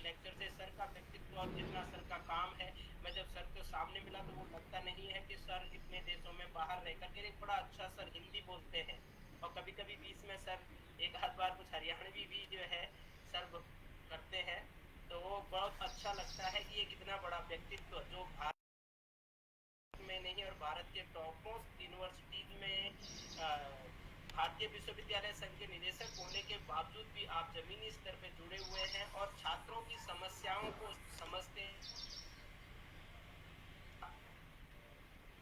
Lecture से sir का व्यक्तित्व और जितना सर का काम है, मैं जब सर के सामने मिला तो वो लगता नहीं है कि सर इतने देशों में बाहर रह करके एक बड़ा अच्छा सर हिंदी बोलते हैं। और कभी कभी बीच में सर एक आध बार कुछ हरियाणवी भी जो है सर करते हैं, तो वो बहुत अच्छा लगता है कि एक इतना बड़ा व्यक्तित्व जो भारत में नहीं और भारत के टॉप मोस्ट यूनिवर्सिटीज में भारतीय विश्वविद्यालय संघ के निदेशक होने के बावजूद भी आप जमीनी स्तर पे जुड़े हुए हैं और छात्रों की समस्याओं को समझते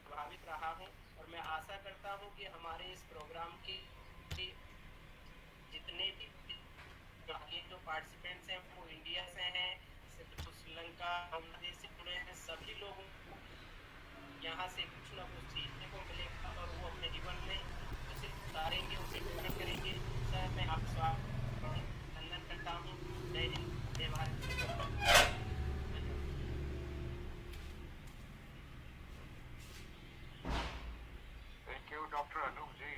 प्रभावित रहा हूं। और मैं आशा करता हूं कि हमारे इस प्रोग्राम की जितने भी ये जो पार्टिसिपेंट्स हैं वो इंडिया से हैं, श्रीलंका बांग्लादेश से जुड़े हैं, सभी लोगों को यहाँ से कुछ ना कुछ सीखने को मिलेगा और वो अपने जीवन में उसे उतारेंगे, उसे ग्रहण करेंगे। सर मैं आप स्वागत अभिनंदन करता हूँ। जय हिंद, जय Bharat. Thank you doctor Anoop ji.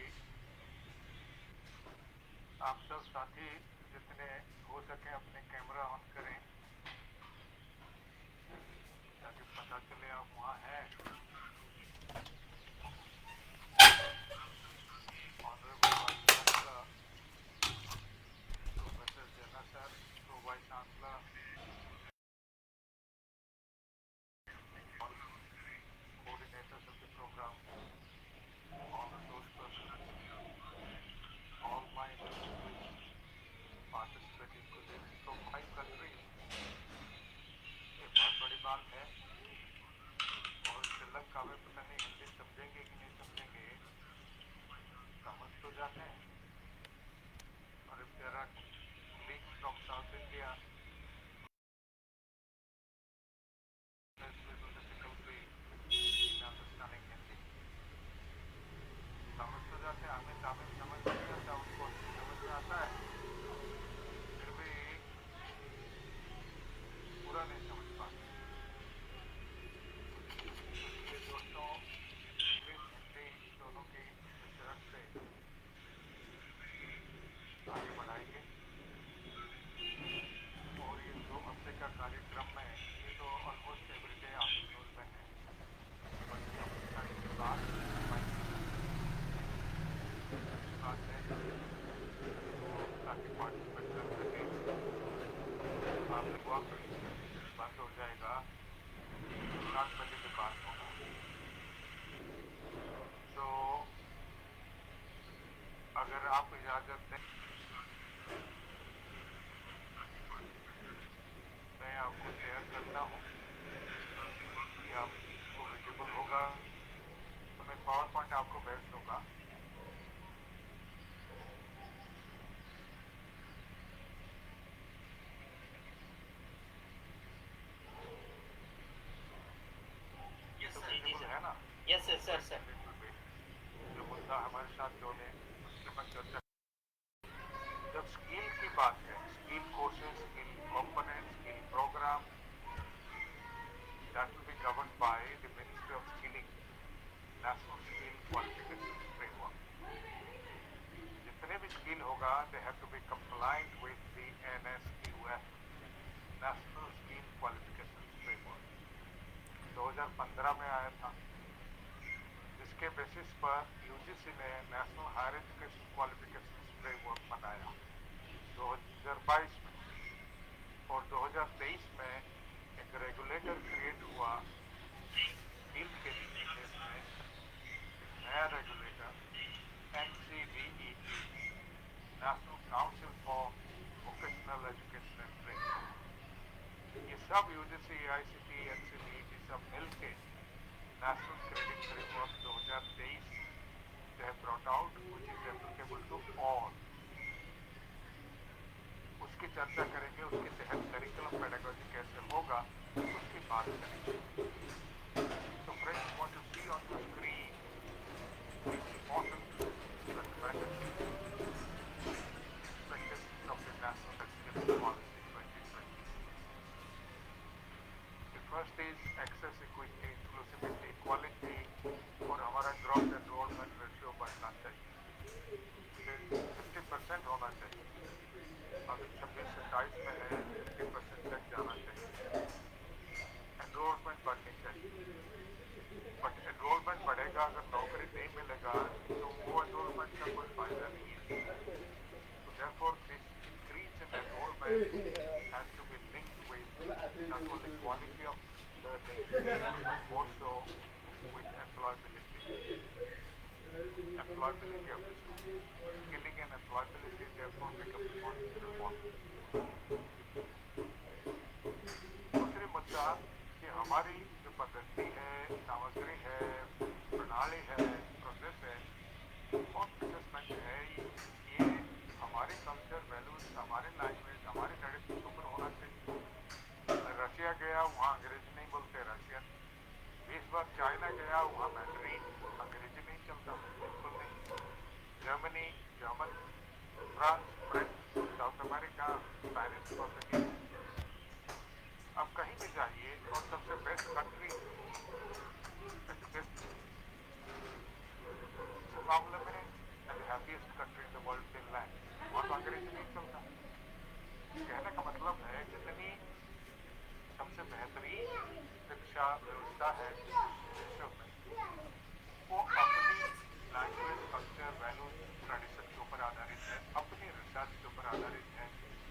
आप सब साथी जितने हो सके अपने कैमरा ऑन करें ताकि पता चले आप वहाँ हैं। Honourable vice chancellor professor Jena sir, pro vice chancellor, all coordinators of the program, all resource persons, all my distinguished participating colleagues from 5 countries। ये बहुत बड़ी बात है और श्रीलंका में पता नहीं हिंदी समझेंगे कि नहीं समझेंगे, समझ तो जाते हैं। और if there are colleagues from South India, there's little difficulty in understanding Hindi। समझ तो जाते हैं, हमें तमिल समझ नहीं आता, उनको हिंदी समझ में आता है, फिर भी पूरा नहीं समझ पाते। इसलिए दोस्तों इंग्लिश हिंदी दोनों की मिश्रण से आगे बढ़ाएंगे। और ये 2 हफ्ते का कार्यक्रम में ये तो ऑलमोस्ट एवरीडे आफ्टरनून में है, बट काफ़ी टाइम के बाद अच्छी बात है तो ताकि पार्टिसिपेट कर सकें। आप दुआ करिएगा, बंद हो जाएगा तो 7 बजे के बाद होगा। तो अगर आप इजाज़त दें मैं आपको शेयर करता हूँ कि आपको विजिबल होगा तो मैं पावर पॉइंट आपको भेज दूँगा। ये तो विजिबल है ना? Yes sir. सर जो मुद्दा हमारे साथ जोड़े उसके पर चर्चा। जब स्किल की बात है, skill courses, skill component, skill programme, that will be governed by the Ministry of Skilling, National Skill Qualification Framework। जितने भी स्किल होगा they have to be compliant with the NSQF, National Skill Qualification Framework। 2015 में आया था, जिसके basis पर UGC ने national higher education qualification framework बनाया 2022 में। और 2023 में एक रेगुलेटर क्रिएट हुआ स्किल के केस में, एक नया regulator NCVET, national council for vocational education and training. ये सब यूजीसी, AICTE, NCVET सब मिलके national credit framework 2023 they have brought out, which is applicable to all। उसकी चर्चा करेंगे, उसके तहत करिकुलम पेडागोजी कैसे होगा उसकी बात करेंगे। So friends, what you see on your screen is important recommendations, expectations of the National Education Policy 2020। The first is access, equity, inclusivity, equality, और हमारा ग्रॉस एनरोलमेंट रेशियो बढ़ना चाहिए, 50% होना चाहिए। अभी 26 27 में है, 50% तक value has to be linked with not only quality of learning, but also with employability. Employability of the students. Skilling and employability therefore becomes more important. दूसरी मुद्दा कि हमारी जो पद्धति है, सामग्री है, प्रणाली है, प्रोसेस है, और असेसमेंट है, ये हमारे कल्चर, वैल्यूज, हमारे लैंग्वेज, हमारे ट्रेडिशन के ऊपर होना चाहिए। रशिया गया, वहाँ अंग्रेजी नहीं बोलते रशियन। 20 बार चाइना गया, वहाँ मैंडरीन, अंग्रेजी नहीं चलता, बिल्कुल नहीं। Germany, German, France, French, south America, Spanish, Portuguese. आप कहीं भी जाइए और सबसे बेस्ट कंट्री मामले में and happiest country in the world Finland, वहाँ तो अंग्रेजी नहीं चलता। कहने का मतलब है जितनी सबसे बेहतरीन शिक्षा व्यवस्था है विश्व में, वो अपनी लैंग्वेज, कल्चर, वैल्यूज, ट्रेडिशन के ऊपर आधारित है, अपनी रिसर्च के ऊपर आधारित है।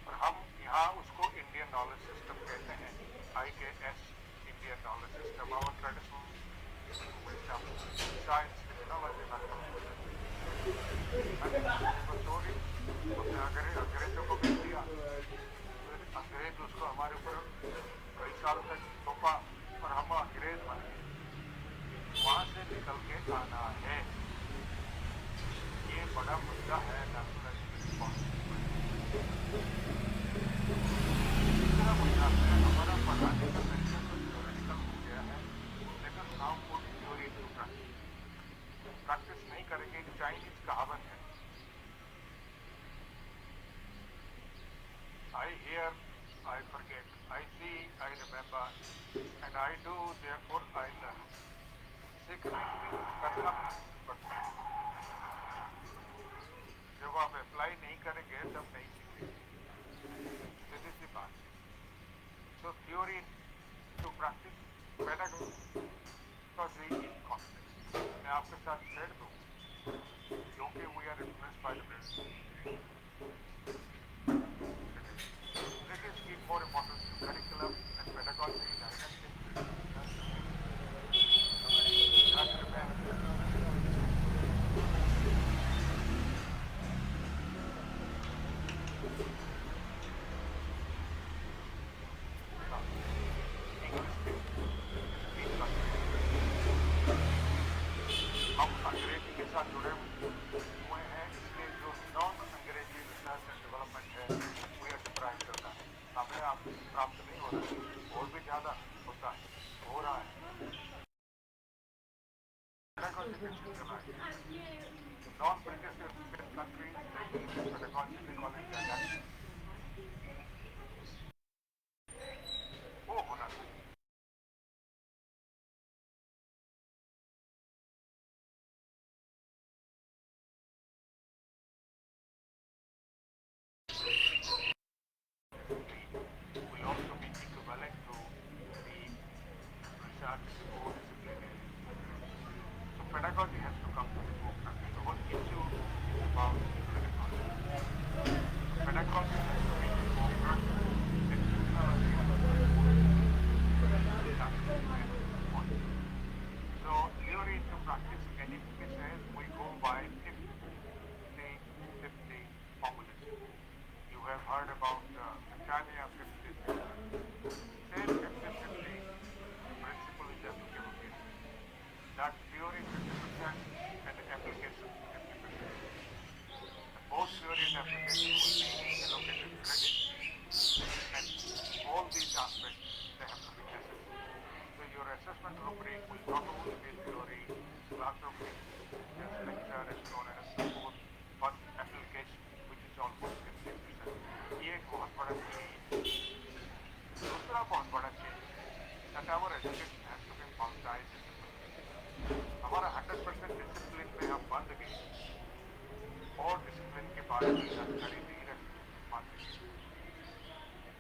और हम यहाँ उसको इंडियन नॉलेज सिस्टम कहते हैं, IKS, इंडियन नॉलेज सिस्टम। और traditional wisdom, science, technology, mathematics, story उसने अंग्रेजों को भेज दिया, फिर अंग्रेज उसको हमारे ऊपर कई साल तक थोपा और हम अंग्रेज बन गए। वहाँ से निकल के आना है, ये बड़ा मुद्दा है नेशनल एजुकेशन पॉलिसी पर। दूसरा मुद्दा है हमारा पढ़ाने का तरीका तो थ्योरेटिकल हो गया है, लेकिन now put theory into practice. Practice नहीं करेंगे। एक चाइनीज कहावत है, I hear, I forget, I see, I remember, and I do, therefore I learn. सीखना करना पड़ता है, जब आप अप्लाई नहीं करेंगे तब नहीं सीखेंगे, सीधी सी बात है। So theory to practice, pedagogy in context. मैं आपके साथ शेयर दूँ, क्योंकि we are influenced by the British. British give more importance to curriculum and pedagogy, didactic, that remains. हम अंग्रेजी के साथ जुड़े हुए हैं, इसलिए जो नॉन अंग्रेजी रिसर्च एंड डेवलपमेंट है वो डिप्राइव करता है, हमें आप प्राप्त नहीं हो रहा है, और भी ज़्यादा होता है, हो रहा है। नॉन ब्रिटिश कंट्रीज पेडागॉजी में कॉलेज डायरेक्ट वो होना चाहिए। Will also be equivalent to the research or discipline area. So pedagogy has to come to the forefront. The whole issue is about pedagogy. So pedagogy has to be the forefront. And technology has to be the forefront. So theory to practice, NEP says we go by 50-50 formulation. You have heard about Britannia 50-50. Same 50-50 principle is applicable here. That theory 50% and application 50%. Both theory and application will be allocated credit, and all these aspects they have to be assessed. So your assessment rubric will not only be theory, classroom, just lecture and so on and so forth, but application, which is almost 50%. ये एक बहुत बड़ा change है। दूसरा बहुत बड़ा change है that our education has to be multi-disciplinary. हमारा 100% डिसिप्लिन में हम बंद गए और डिसिप्लिन के बारे में जानकारी नहीं रखते, मानते हैं।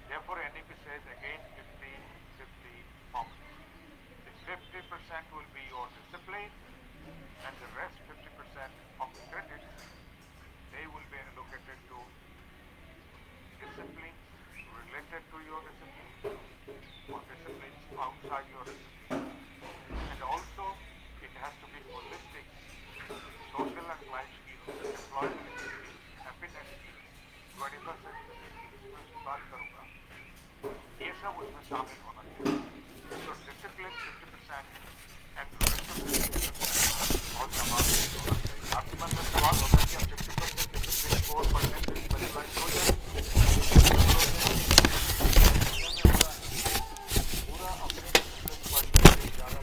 Therefore, NEP says again 50-50 formula. The 50% will be your discipline, and the rest 50% of the credits, they will be allocated to discipline related to your discipline or disciplines outside your discipline. And also, it has to be holistic, social and life skills, employability skills, happiness skills, 21st century skills में उसकी बात करूँगा, ये सब उसमें शामिल होना चाहिए. So discipline 50% and the rest of the 50% बहुत समावेश होना चाहिए. आपके मन में सवाल होगा कि अब 50% discipline 4% से स्पेशलाइज हो जाए, पूरा अपने discipline पढ़ने से ज़्यादा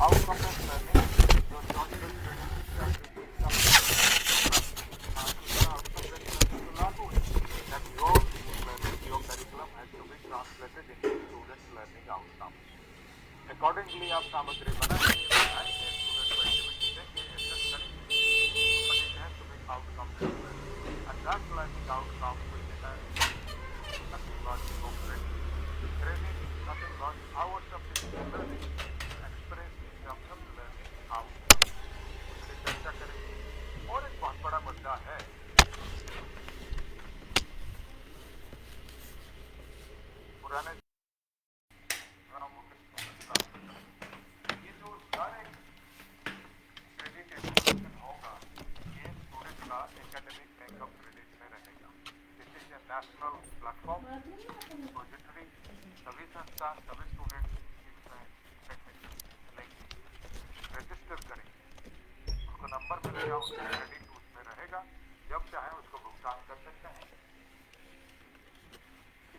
outcome based learning, your choice-based learning strategy is outcome based learning to लागू है. That your learning, your curriculum has to be translated into students' learning outcomes. Accordingly, आप सामग्री बनाएंगे, student को activity देंगे, assess करेंगे, but it has to be outcome based learning. And that learning outcome will depend nothing but credit. Credit is nothing but hours of physical learning expressed in terms of learning outcomes. उस पर चर्चा करेंगे. और एक बहुत बड़ा मुद्दा है पुराने ये जो डायरेक्ट क्रेडिट एजुकेशन होगा, ये स्टूडेंट का एकेडमिक बैकअप क्रेडिट में रहेगा. This is a national platform repository. सभी संस्था, सभी स्टूडेंट इसमें रजिस्टर करेंगे, उनको नंबर मिलेगा, उनका क्रेडिट उसमें रहेगा, जब चाहे उसको भुगतान कर सकते हैं.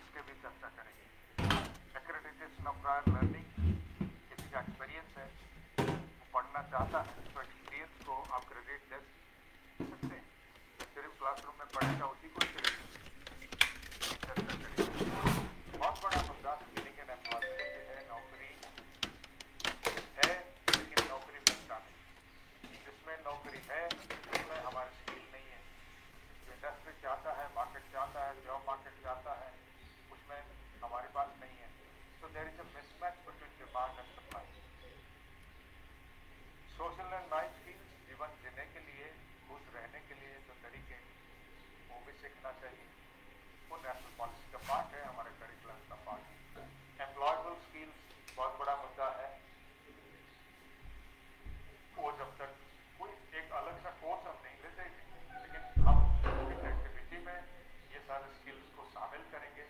इसके भी चर्चा करेंगे. एक्रेडिटेशन ऑफ प्रायर लर्निंग, किसी का एक्सपीरियंस है, वो पढ़ना चाहता है, तो एक्सपीरियंस को आप क्रेडिट दे सकते हैं. सिर्फ क्लासरूम में पढ़ेगा उसी को क्रेडिट चर्चा करेंगे. बहुत बड़ा मुद्दा स्किलिंग एंड एम्प्लॉयबिलिटी है. नौकरी है लेकिन नौकरी मिलता नहीं. जिसमें नौकरी है उसमें हमारी स्किल नहीं है. इंडस्ट्री चाहता है, मार्केट चाहता है, जॉब मार्केट चाहता है, उसमें हमारे पास नहीं है. So there is a mismatch between demand and supply. Social and life skills, जीवन जीने के लिए, खुश रहने के लिए जो तरीके, वो भी सीखना चाहिए. वो नेशनल पॉलिसी का पार्ट है, हमारे करिकुलम का पार्ट है. एम्प्लॉयबल स्किल्स बहुत बड़ा मुद्दा है. वो जब तक कोई एक अलग सा कोर्स हम नहीं लेते, लेकिन हम इस एक्टिविटी में ये सारे स्किल्स को शामिल करेंगे,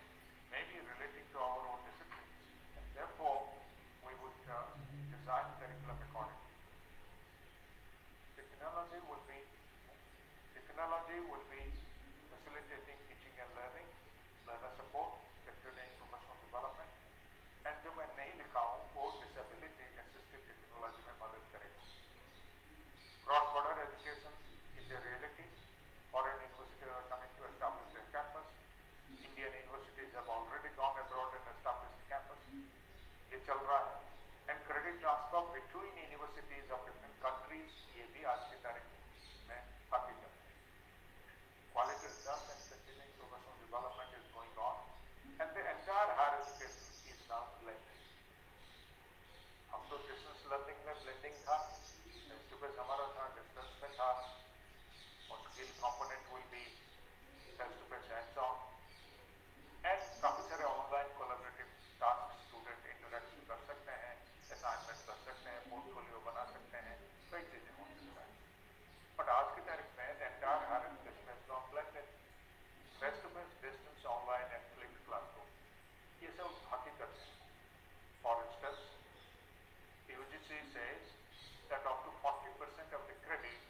may be relating to our own discipline. Therefore, we would design curriculum accordingly. Technology would be facilitating teaching and learning, learner support, continuing professional development, and जो मैं नहीं लिखा हूँ वो disability assistive technology में मदद करेगा. Cross-border education is a reality. Foreign universities are coming to establish their campus. Indian universities have already gone abroad and established campus. ये चल रहा है. And credit transfer between universities of different countries, ये भी आज की तारीख में हकीकत है. Quality research and continuing professional development is going on, and the entire higher education is now blended. हम तो distance learning में blending था, face to face हमारा था, distance में था, और skill component will be face to face hands-on, and काफी सारे online collaborative tasks student interact कर सकते हैं, assignment कर सकते हैं, portfolio बना सकते हैं, कई चीजें हो सकता है. But आज की तारीख में the entire higher education has gone blended. Face to face, distance, online and flipped classroom, ये सब हकीकत है. For instance, UGC says that up to 40% of the credit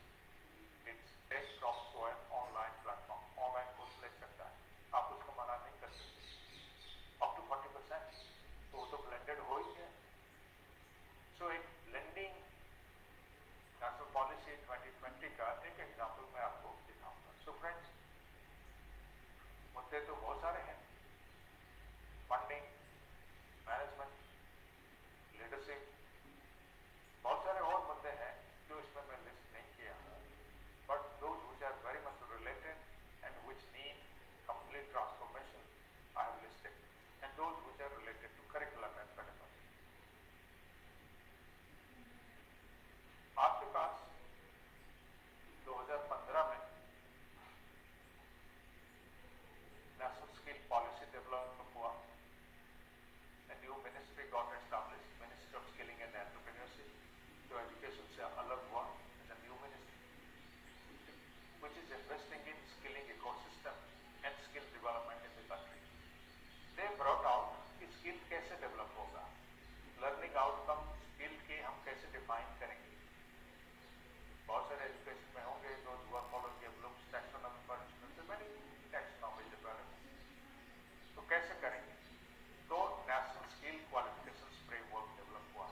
is takes from an online platform. Online course ले सकता है, आप उसको मना नहीं कर सकते. Up to 40%, तो वो तो blended हो ही है. So एक blending national policy 2020 का एक एग्जाम्पल मैं आपको दिखाऊंगा. So friends, मुद्दे तो बहुत सारे हैं. फंडिंग, मैनेजमेंट, लीडरशिप, बहुत सारे और मुद्दे हैं जो इसमें मैं लिस्ट नहीं किया. But those which are very much related and which need complete transformation, I have listed, and those which are related to curriculum and pedagogy. आपके पास 2015 में got established, Ministry of Skilling and Entrepreneurship, जो education से अलग हुआ, is a new ministry, which is investing in skilling ecosystem and skill development in the country. They brought out कि skill कैसे develop होगा, learning outcome skill के हम कैसे define करेंगे. बहुत सारे एजुकेशन में होंगे जो वर्कोलॉजी of Bloom's taxonomy for instance, many taxonomies available. तो कैसे करेंगे? तो national skill qualification framework develop हुआ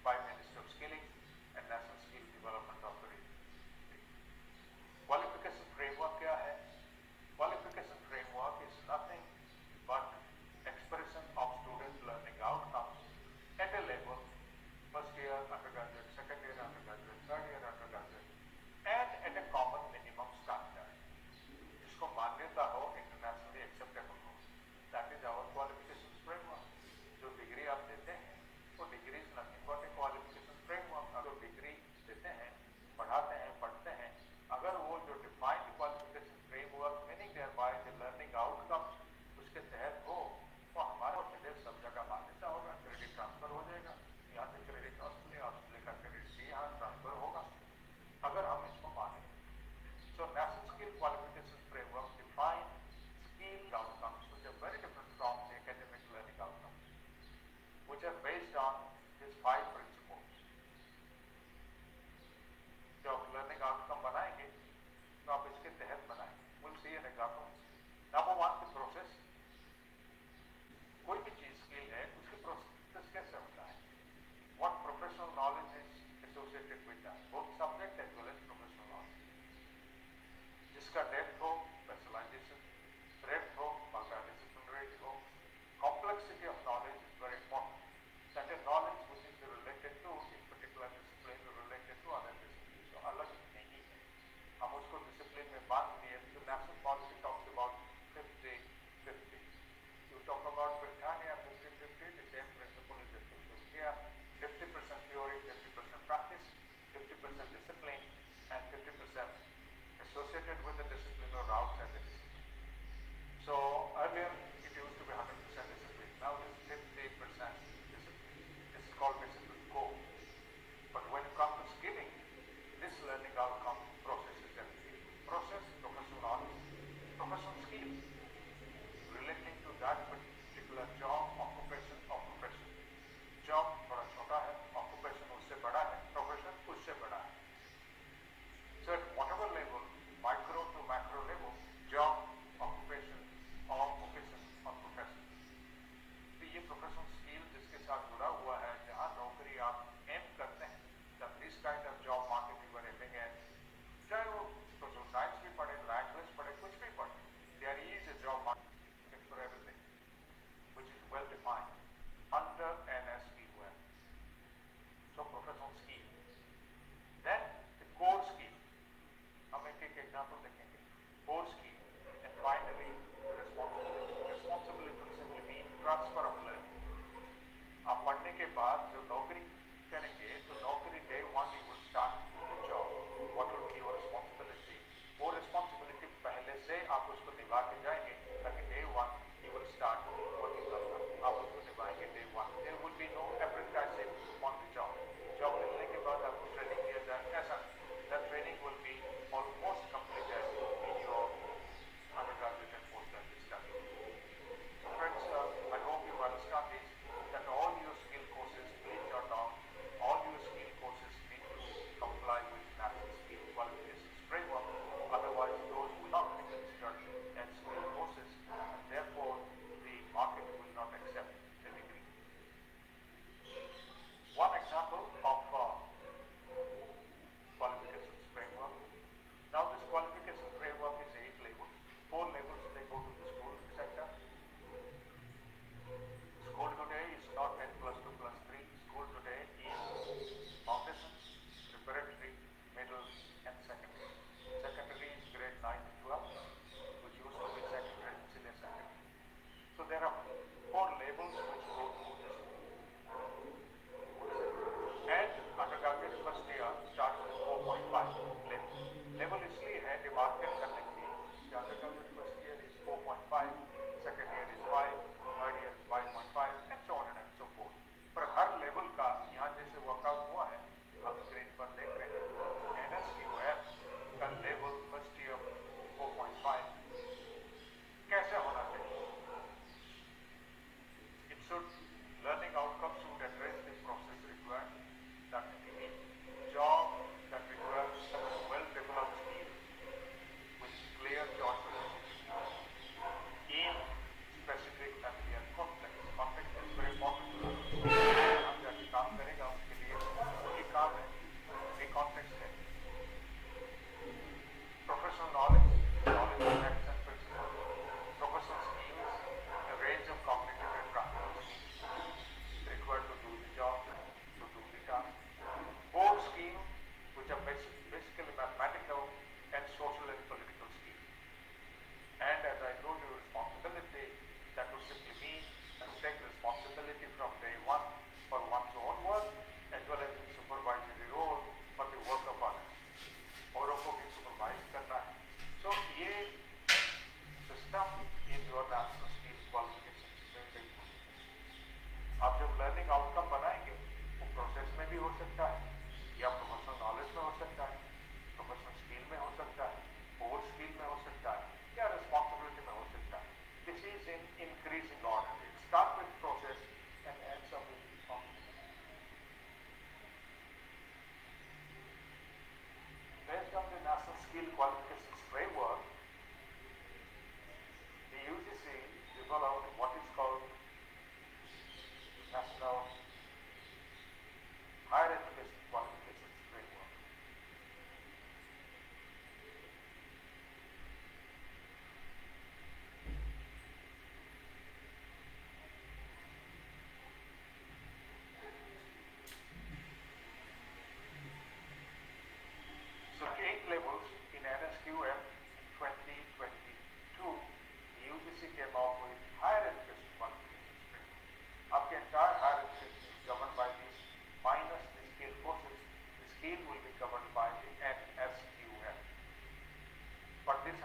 by ministry of skilling and national skill development authority. Qualification framework क्या है? Qualification framework is nothing but expression of student learning outcomes at a level first year undergraduate, second year undergraduate, third year undergraduate and at a common minimum standard, जिसको मान्यता हो, internationally acceptable हो. That is our qualification framework. जो degree आप देते हैं वो degree is nothing but a qualification framework. अगर डिग्री देते हैं, पढ़ाते हैं, पढ़ते हैं, अगर वो जो defined qualification framework meaning thereby the learning outcomes उसके तहत हो, तो हमारा विदेश सब जगह मान्यता होगा, क्रेडिट ट्रांसफर हो जाएगा. यहाँ से क्रेडिट ऑस्ट्रेलिया, ऑस्ट्रेलिया का क्रेडिट सी यहाँ ट्रांसफर होगा अगर हम इसको माने. So national skill qualification framework define skill outcomes which are very different from the academic learning outcomes, which are based on these 5 principles. जो आप learning outcome बनाएंगे तो आप इसके तहत बनाएंगे. We'll see an example. Number 1, the process. कोई भी चीज स्किल है उसके प्रोसेस कैसे होता है? What professional knowledge is associated with that, both subject as well as professional knowledge. जिसका डेप्थ हो, स्पेशलाइजेशन, ब्रेड्थ हो, मल्टीडिसिप्लिनरी हो. Complexity of knowledge is very important. That is knowledge which is related to in particular discipline related to other discipline. तो अलग नहीं है, हम उसको डिसिप्लिन में बांध दिए. तो national policy talks about 50-50. You talk about Britannia 50-50, the same principle is applicable here. 50% theory, 50% practice, 50% discipline, and 50% associated with the discipline or outside the discipline. So earlier it used to be 100% discipline. Now it is 50% discipline. This is called discipline core. But when you come to skilling, this learning outcome process is everything. Process, professional knowledge, professional skill relating to that particular job, occupation or profession. Job थोड़ा छोटा है, occupation उससे बड़ा है, profession उससे बड़ा है. So at whatever level, micro to macro level, job, occupation or vocation or profession. तो ये professional skill जिसके साथ जुड़ा हुआ है, जहाँ नौकरी आप एम करते हैं, that this kind of job market you were aiming at, चाहे वो social science भी पढ़े, language पढ़े, कुछ भी पढ़े, there is a job market for everything, which is well defined under NSQL. So professional skill. Then the core skill. हम एक एक एग्जाम्पल देखेंगे. Core skill. And finally, responsibility. Responsibility will simply mean transfer of learning. आप पढ़ने के बाद जो नौकरी करेंगे, तो नौकरी day 1 you will start the job. What will be your responsibility? वो responsibility पहले से आप उसको निभा के जाएंगे, ताकि day 1 you will start working करना. आप उसको निभाएंगे day 1. There will be no apprenticeship on the job. Job मिलने के बाद आपको ट्रेनिंग दिया जाए, ऐसा नहीं. That training will be almost completed in your undergraduate and postgraduate study. So friends, I hope you understand this, that all your skill courses, please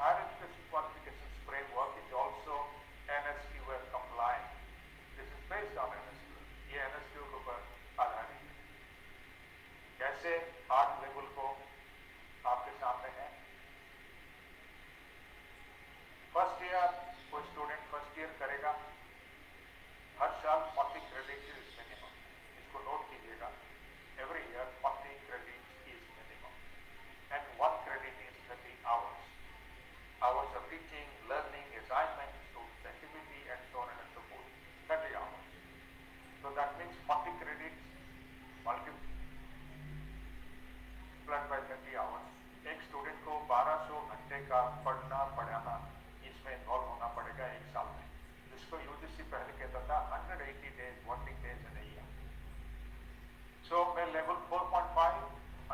higher education qualifications framework is also NSQF compliant. This is based on NSQF. ये NSQF के ऊपर आधारित है. कैसे 8 level को आपके सामने है. फर्स्ट ईयर कोई स्टूडेंट फर्स्ट ईयर करेगा, हर साल 40 क्रेडिट इज मिनिमम. इसको नोट कीजिएगा. Every year 40 credit is minimum and 1 credit is 30 hours. Hours of teaching, learning, assignment, student activity and so on and so forth. 30 hours. So that means 40 credits multiplied by 30 hours. एक student को 1200 घंटे का पढ़ाना इसमें involve होना पड़ेगा एक साल में, जिसको यूजीसी पहले कहता था 180 days working days in a year. So मैं level 4.5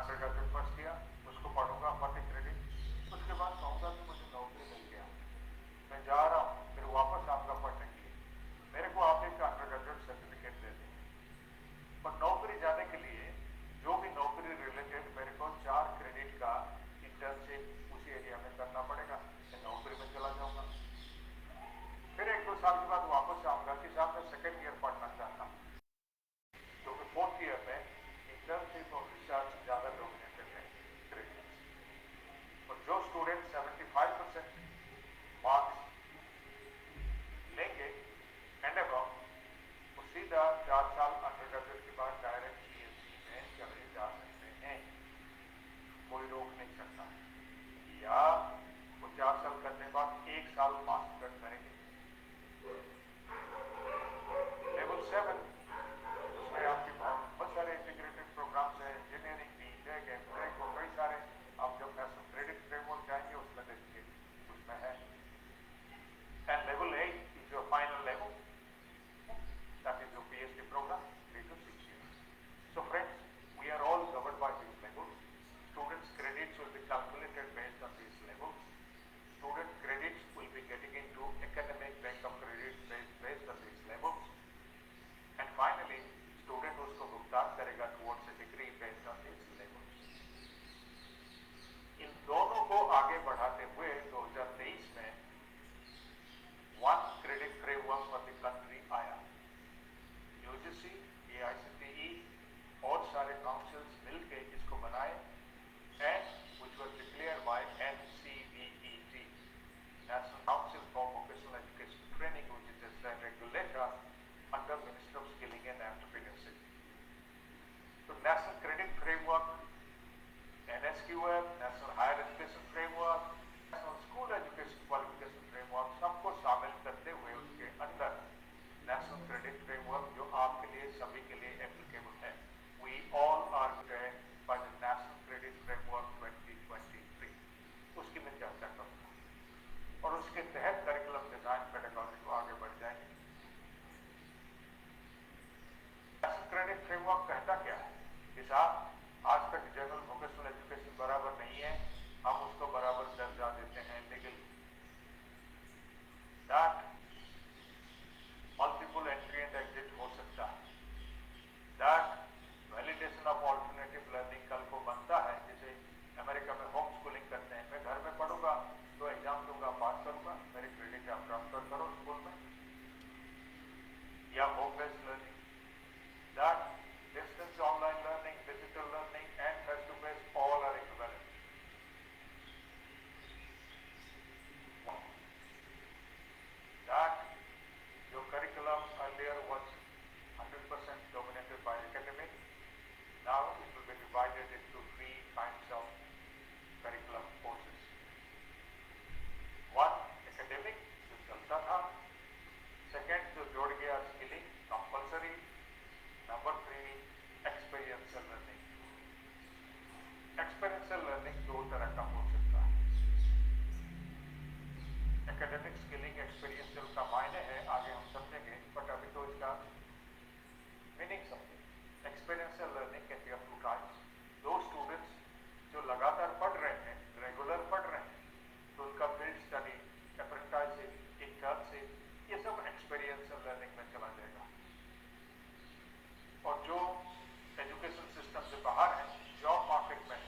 undergraduate first year उसको पढ़ूंगा 40 क्रेडिट. उसके बाद कहूँगा कि मुझे नौकरी मिल गया, मैं जा रहा हूँ, फिर वापस आपका पढ़ने के लिए मेरे को आप एक अंडर ग्रेजुएट सर्टिफिकेट दे दें. और नौकरी जाने के लिए जो भी नौकरी रिलेटेड मेरे को 4 क्रेडिट का इंटर्नशिप उसी एरिया में करना पड़ेगा. मैं नौकरी में चला जाऊंगा, फिर 1-2 साल के बाद वापस आऊंगा कि साहब मैं सेकेंड ईयर पढ़ना चाहता हूँ, क्योंकि फोर्थ ईयर में इंटर्नशिप और रिसर्च ज़्यादा डोमिनेटेड है क्रेडिट. और जो स्टूडेंट 75% मार्क्स लेंगे एंड अबव, वो सीधा 4 साल अंडर ग्रेजुएट के बाद डायरेक्ट CSC में चले जा सकते हैं. कोई रोक नहीं सकता. या वो 4 साल करने के बाद 1 साल मास्टर करेंगे. लेवल 7 उसमें आपके बहुत सारे इंटीग्रेटेड प्रोग्राम्स हैं, इंजीनियरिंग भी, टेक, एमटेक और कई सारे. आप जब नेशनल क्रेडिट फ्रेमवर्क जाएंगे उसमें देखेंगे उसमें है. And level 8 is your final level, that is your PhD program, 3 to 6 years. So friends, we are all covered by these levels. Students' credits will be calculated based on these levels. Student credits will be getting into academic bank of credit based on these levels. And finally, student उसको भुगतान करेगा towards a degree based on these levels. इन दोनों को आगे बढ़ाते हुए 2023 में 1 credit framework for the country आया. यूजीसी, AICTE और सारे काउंसिल्स मिलके इसको बनाए and which was declared by NCVET, National Council for Vocational Education Training, which is a regulator under Ministry of Skilling and Entrepreneurship. So National Credit Framework, NSQF, National Higher Education Framework, National School Education Qualification Framework, सबको शामिल करते हुए उसके अंदर national credit framework जो आपके लिए सभी के लिए एप्लीकेबल है. We all are guided by the national credit framework 2023. उसकी मैं चर्चा करूंगा और उसके तहत करिकुलम डिजाइन पेडागॉजी को आगे बढ़ जाएंगे. नेशनल क्रेडिट फ्रेमवर्क कहता क्या है कि साहब आज तक जनरल वोकेशनल एजुकेशन बराबर नहीं है, हम उसको बराबर दर्जा देते हैं legally. That multiple entry and exit हो सकता है. That validation of alternative learning कल को बनता है, जैसे अमेरिका में होम स्कूलिंग करते हैं. मैं घर में पढ़ूंगा तो एग्जाम दूंगा, पास करूंगा, मेरे क्रेडिट आप ट्रांसफर करो स्कूल में. या home based learning, that distance online learning, digital learning and face to face all are equivalent. That your curriculum earlier was 100% dominated by academic. Now it will be divided into 3 kinds of curriculum courses. 1 academic जो चलता था. Second जो जोड़ गया skilling compulsory. Number 3 experiential learning. Experiential learning 2 तरह का हो सकता है. एकेडमिक स्किलिंग एक्सपीरियंशियल का मायने है आगे हम समझेंगे, बट अभी तो इसका मीनिंग समझें. Experiential learning can be of 2 types. दो स्टूडेंट्स जो लगातार पढ़ रहे हैं, रेगुलर पढ़ रहे हैं, तो उनका फील्ड स्टडी, अप्रेंटिसशिप, इंटर्नशिप, ये सब एक्सपीरियंशियल लर्निंग में चला जाएगा. और जो एजुकेशन सिस्टम से बाहर है, जॉब मार्केट में,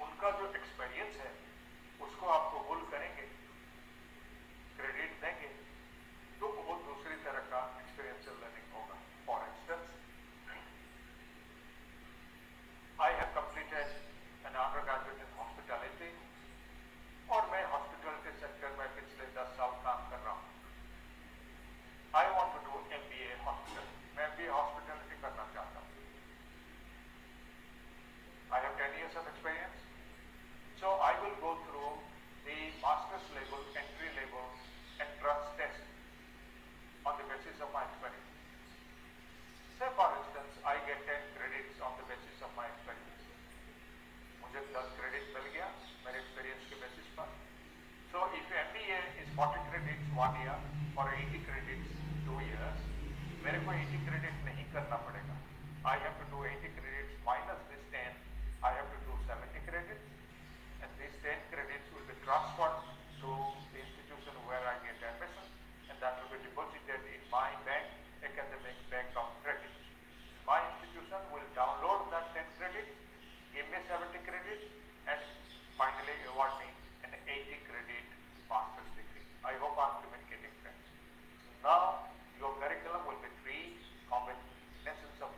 उनका जो एक्सपीरियंस है उसको आप 1 year or 80 credits 2 years. मेरे को 80 credits नहीं करना पड़ेगा. I have to do 80 credits minus this 10. I have to do 70 credits, and these 10 credits will be transferred to the institution where I get admission, and that will be deposited in my bank, academic bank of credit. My institution will download that 10 credits, give me 70 credits, and finally award me an 80 credit master's degree. I hope I'm communicating, friends. Now, your curriculum will be three combinations of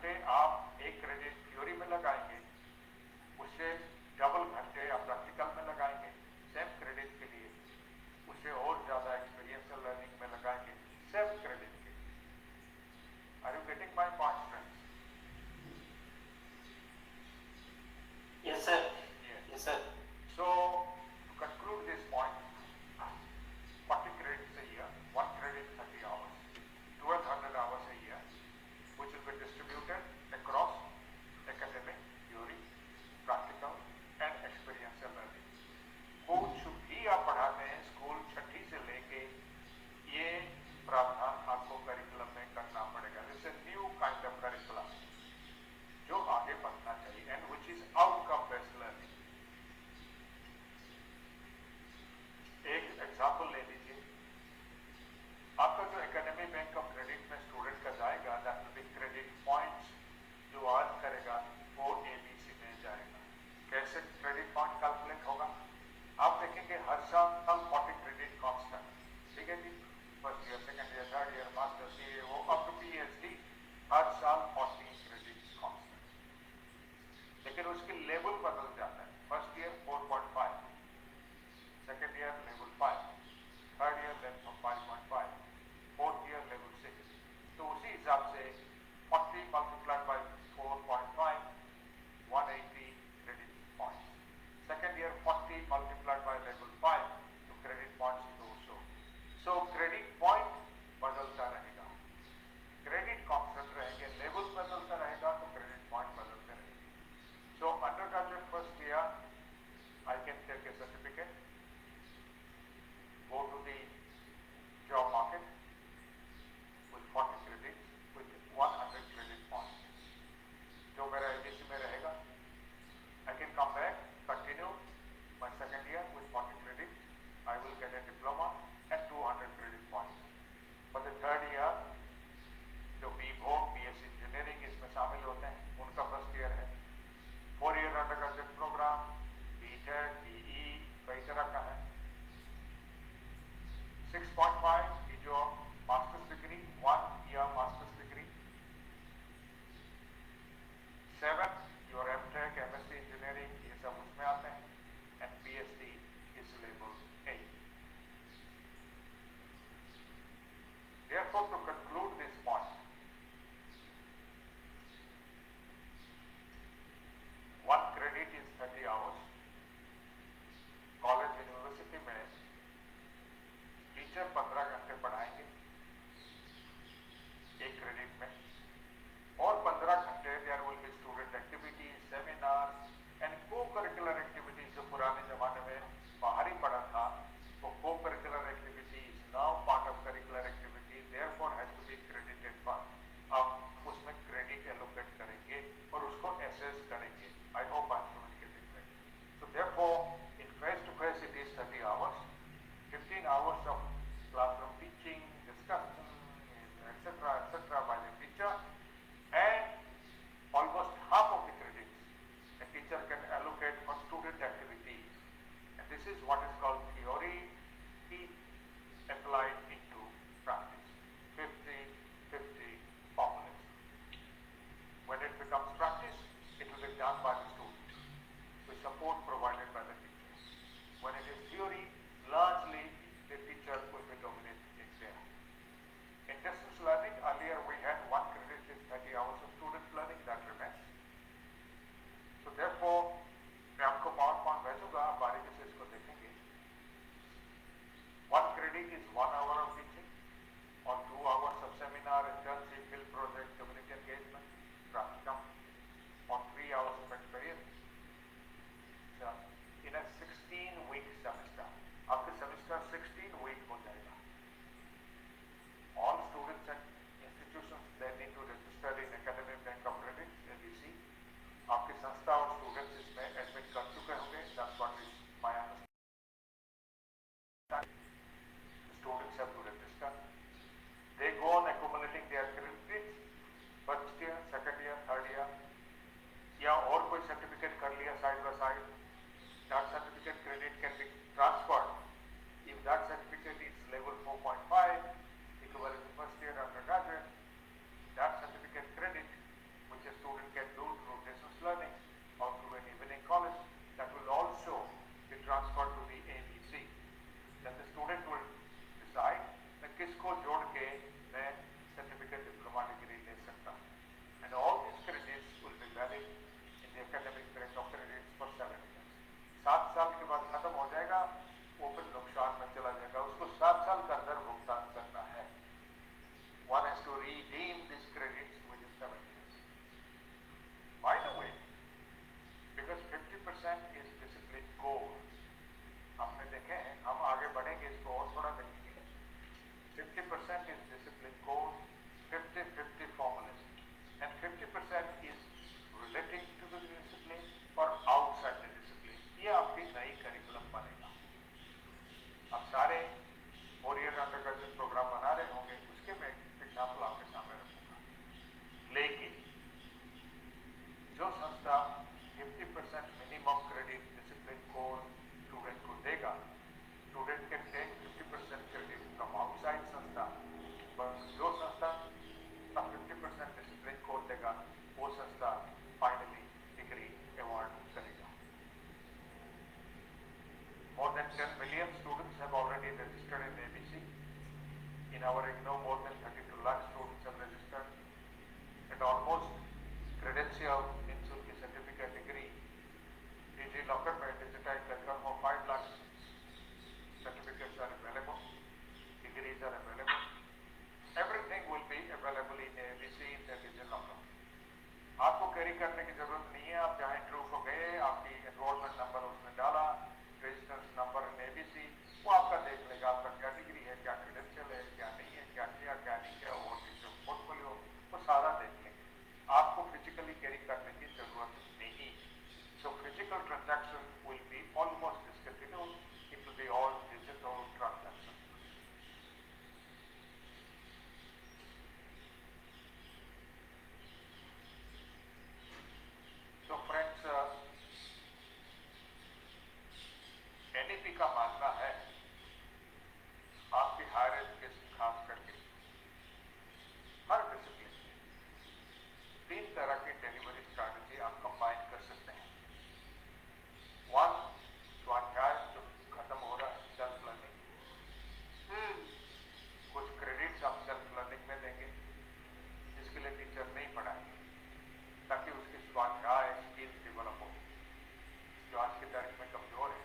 घंटे आप एक credit theory में लगाएंगे, उससे double घंटे आप practical में लगाएंगे सेम क्रेडिट के लिए, उससे और ज़्यादा एक्सपीरियंशियल लर्निंग में लगाएंगे सेम क्रेडिट के। Are you getting my point friends? Yes, sir. Yes. Yes, sir. So, to conclude this point, 40 credits a year, 1 credit 30 hours, 1200 hours a year, which will be distributed across academic, theory, practical and experiential learning. कुछ भी आप पढ़ाते हैं school छठी से लेके, ये प्रावधान आपको करिकुलम में करना पड़ेगा। This is new kind of curriculum जो आगे बढ़ना चाहिए and which is outcome based learning. एक एग्जाम्पल ले लीजिए, आपका जो एकेडमी बैंक ऑफ क्रेडिट में स्टूडेंट का जाएगा, that will be credit points जो अर्न करेगा वो एबीसी में जाएगा। कैसे क्रेडिट पॉइंट कैलकुलेट होगा? आप देखेंगे हर साल 40 क्रेडिट कांस्टेंट, ठीक है जी, first year, second year, third year, master, CA, वो अप टू पीएचडी, हर साल 40 क्रेडिट कांस्टेंट, लेकिन उसकी लेवल बदल जाता है। First year 4.5, second year level 5, third year level 5.5, fourth year level 6। तो उसी हिसाब से 40 multiplied by 4.5, 180 credit points. Second year 40 multiplied by level 5, तो क्रेडिट पॉइंट्स 200। सो क्रेडिट पॉइंट बदलता रहेगा, क्रेडिट कांस्टेंट रहेंगे, लेवल बदलता रहेगा तो क्रेडिट पॉइंट बदलते रहेंगे। So undergraduate first year, I can take a certificate, go to the job market with 40 credits, with 100 credit points. जो मेरा एबीसी में रहेगा, I can come back, continue my second year with 40 credits. I will get a diploma and 200 credit points. For the third year, जो BVOC, BS engineering इसमें शामिल होते हैं, उनका फर्स्ट ईयर है। 4 year undergraduate programme, BTech, BE, कई तरह का है। 6.5 की जो masters degree, 1 year masters degree. 7 year MTech, MSc engineering, ये सब उसमें आते हैं, and PhD is level 8। then the student will decide मैं किसको जोड़ के मैं सर्टिफिकेट डिप्लोमा डिग्री ले सकता हूँ. And all these credits will be valid in the academic period of credits for 7 years. 7 साल के बाद खत्म हो जाएगा, ओपन नुकसान में चला जाएगा, उसको 7 साल का दर भुगतान करना है. One has to redeem these credits within 7 years. By the way, because 50% is discipline core. आपने देखे हैं, हम आगे बढ़ेंगे इसको और थोड़ा देखेंगे. 50% is discipline core, 50-50 formalism, and 50% is relating to the discipline or outside the discipline. ये आपकी नई करिकुलम बनेगा. आप सारे 4-year अंडरग्रेजुएट प्रोग्राम बना रहे होंगे, उसके मैं एग्जाम्पल आपके सामने रखूंगा. लेकिन जो संस्था 50% minimum credit discipline core student को देगा, student can take 50% credit from outside संस्था. पर जो संस्था 50% डिसिप्लिन कोर देगा, वो संस्था फाइनली डिग्री अवार्ड करेगा. More than 10 million students have already registered in ABC. In our IGNOU, more than 32 lakh students have registered. And almost credential institute की certificate degree DigiLocker में digitise करके और 5 lakh certificates are available, degrees are available. Everything will be available in ABC in the DigiLocker. आपको carry करने की जरूरत नहीं है. आप जहाँ इंटरव्यू को गए, आपकी एनरोलमेंट नंबर उसमें डाला, रेजिस्टेंस नंबर इन ABC, वो आपका देख लेगा आपका क्या डिग्री है, क्या क्रेडेंशियल है, क्या नहीं है, क्या किया क्या नहीं किया, वो पोर्टफोलियो, वो सारा देख लेंगे. आपको फिजिकली कैरी करने की जरूरत नहीं. So physical transaction will be almost discontinued. It will be all digital transaction. So friends, NEP का मानना है आपकी हायर एजुकेशन खास करके हर डिसिप्लिन में 3 तरह की डिलीवरी स्ट्रैटेजी आप कंबाइन कर सकते हैं. 1, स्वाध्याय जो खत्म हो रहा है, सेल्फ लर्निंग. कुछ क्रेडिट्स आप सेल्फ लर्निंग में देंगे जिसके लिए टीचर नहीं पढ़ाएंगे, ताकि उसकी स्वाध्याय स्किल्स डेवलप हो जो आज की तारीख में कमजोर है.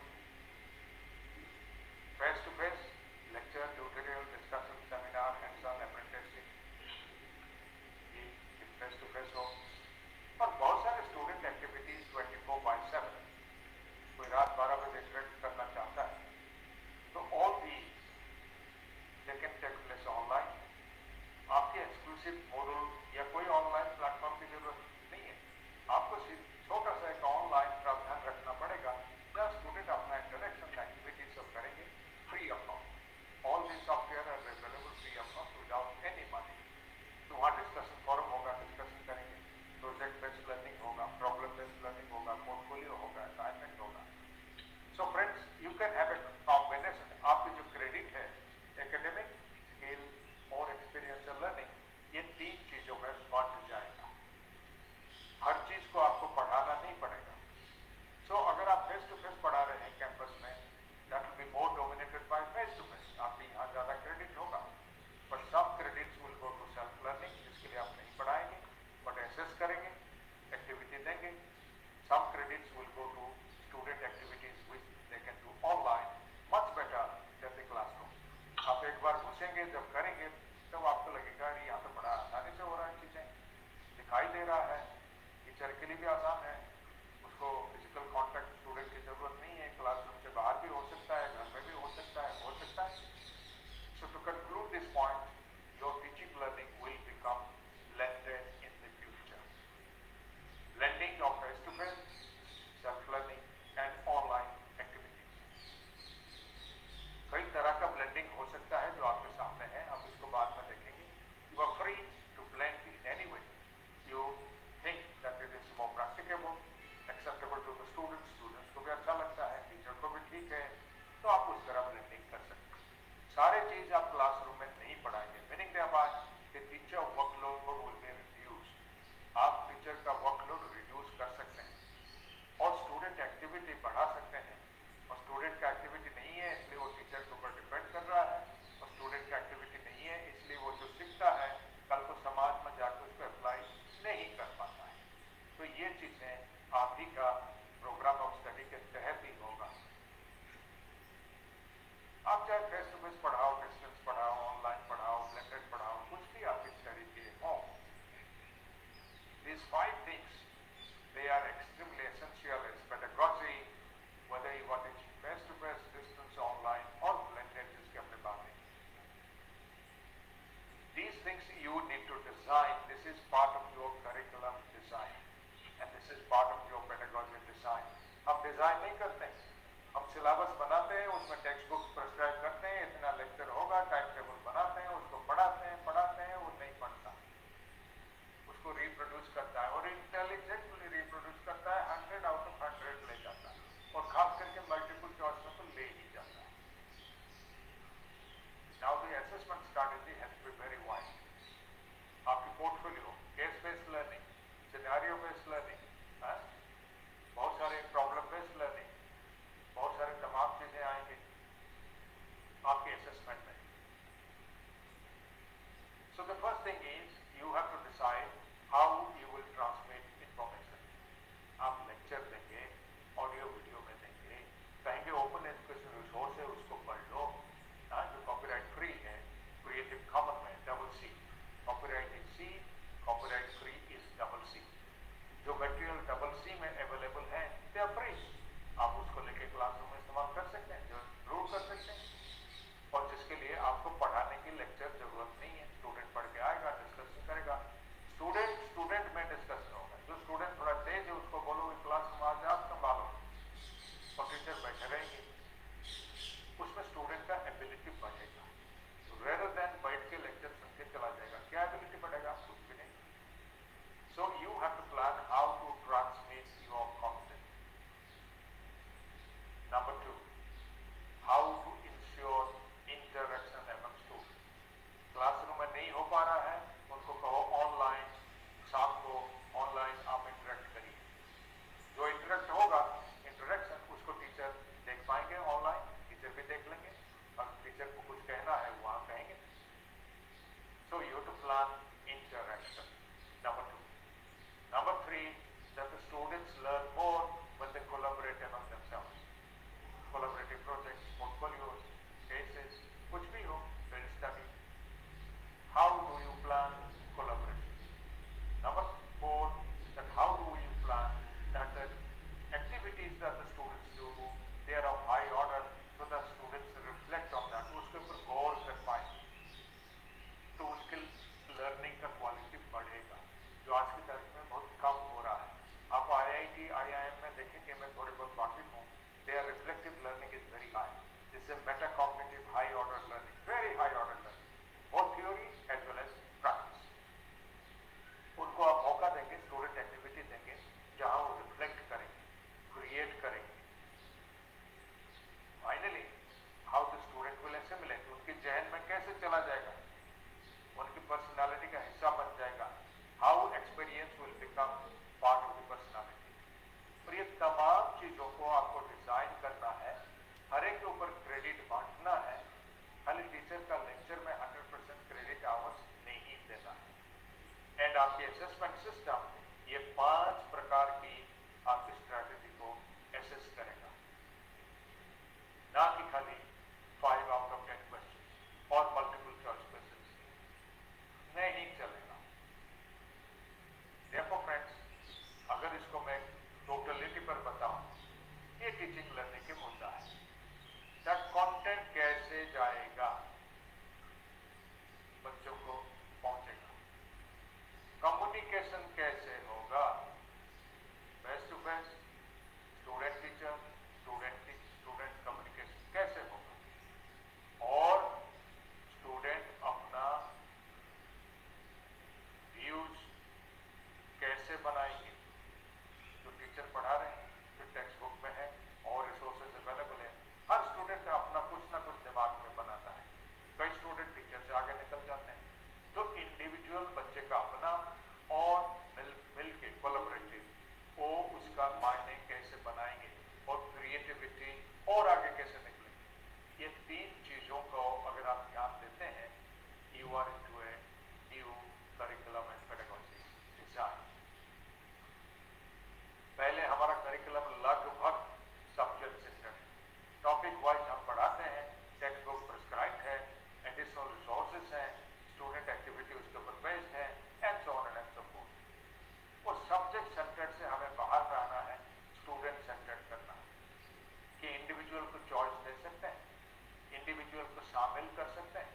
शामिल कर सकते हैं।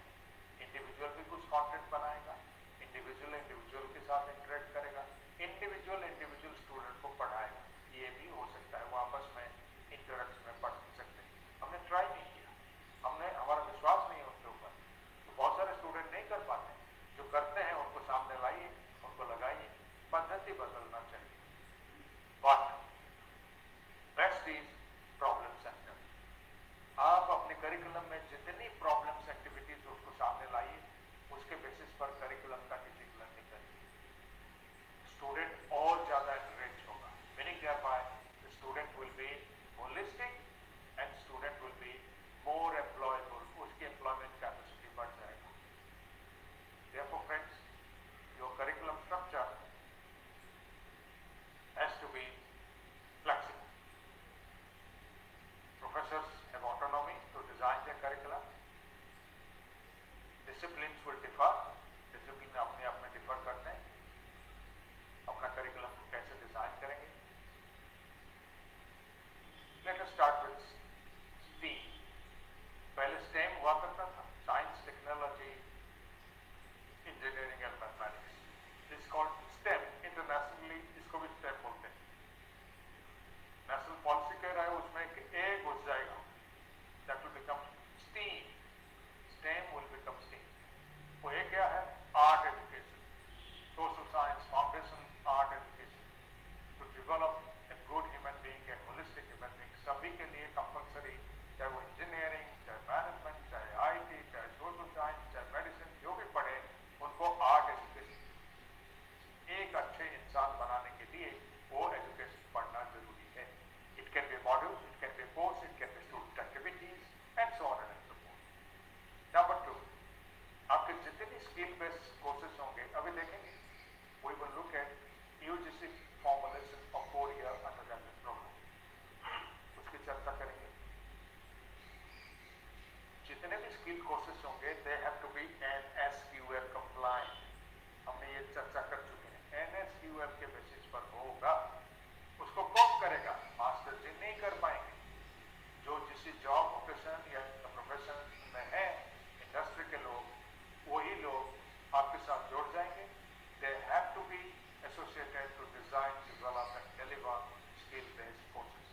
इंडिविजुअल भी कुछ कंटेंट बनाएगा, इंडिविजुअल के साथ इंटरेक्ट करेगा, इंडिविजुअल स्टूडेंट को पढ़ाएगा। ये भी हो सकता है, वो आपस में इंटरेक्ट में पढ़ सकते हैं। हमने ट्राई नहीं किया, हमारा विश्वास नहीं है उनके ऊपर, तो बहुत सारे स्टूडेंट नहीं कर पाते। जो करते हैं उनको सामने लाइए, उनको लगाइए। पद्धति बदलना चाहिए। But best is problem centre. आप अपने करिकुलम में जितनी प्रॉब्लम्स एक्टिविटीज उसको सामने लाइए, उसके बेसिस पर करिकुलम का टीचिंग लर्निंग करिए। स्टूडेंट और ज्यादा एनरिच होगा, meaning thereby the student will be holistic and student will be more employable, उसकी employment capacity बढ़ जाएगा। Therefore friends, your curriculum structure has to be flexible. Professors have autonomy to design their curriculum. Disciplines will differ. Discipline अपने आप में differ करते हैं, अपना curriculum कैसे डिजाइन करेंगे। Let us start with STEAM. पहले STEM हुआ करता था, Science, Technology, Engineering and Mathematics. It's called STEM. Internationally इसको भी STEM बोलते हैं। नेशनल पॉलिसी कह रहा है उसमें कि ए घुस जाएगा, that will become STEAM. STEM will become STEAM. वो ए क्या है? Art education, social science, foundation art education, to develop a good human being, a holistic human being, सभी के लिए कंपल्सरी, चाहे वो इंजीनियरिंग, चाहे मैनेजमेंट, चाहे आईटी, चाहे सोशल साइंस, चाहे मेडिसिन, जो भी पढ़े उनको आर्ट एजुकेशन, एक अच्छे इंसान बनाने के लिए वो एजुकेशन पढ़ना जरूरी है। It can be modules, it can be course, it can be student activities and so on and so forth. Number 2, आपके जितने स्किल बेस्ड कोर्सेज होंगे, अभी देखेंगे, we will look at UGC formulation of 4-year undergraduate program, उसकी चर्चा करेंगे। जितने भी स्किल कोर्सेज होंगे, they have to be NSQL compliant. हमने ये चर्चा कर चुके हैं, NSQL के बेसिस पर होगा। उसको कौन करेगा? मास्टर जी नहीं कर पाएंगे। जो जिस जॉब प्रोफेशन या प्रोफेशन में है, इंडस्ट्री के लोग, वही लोग आपके साथ जुड़ जाएंगे। They have to be associated to design, develop and deliver skill based courses.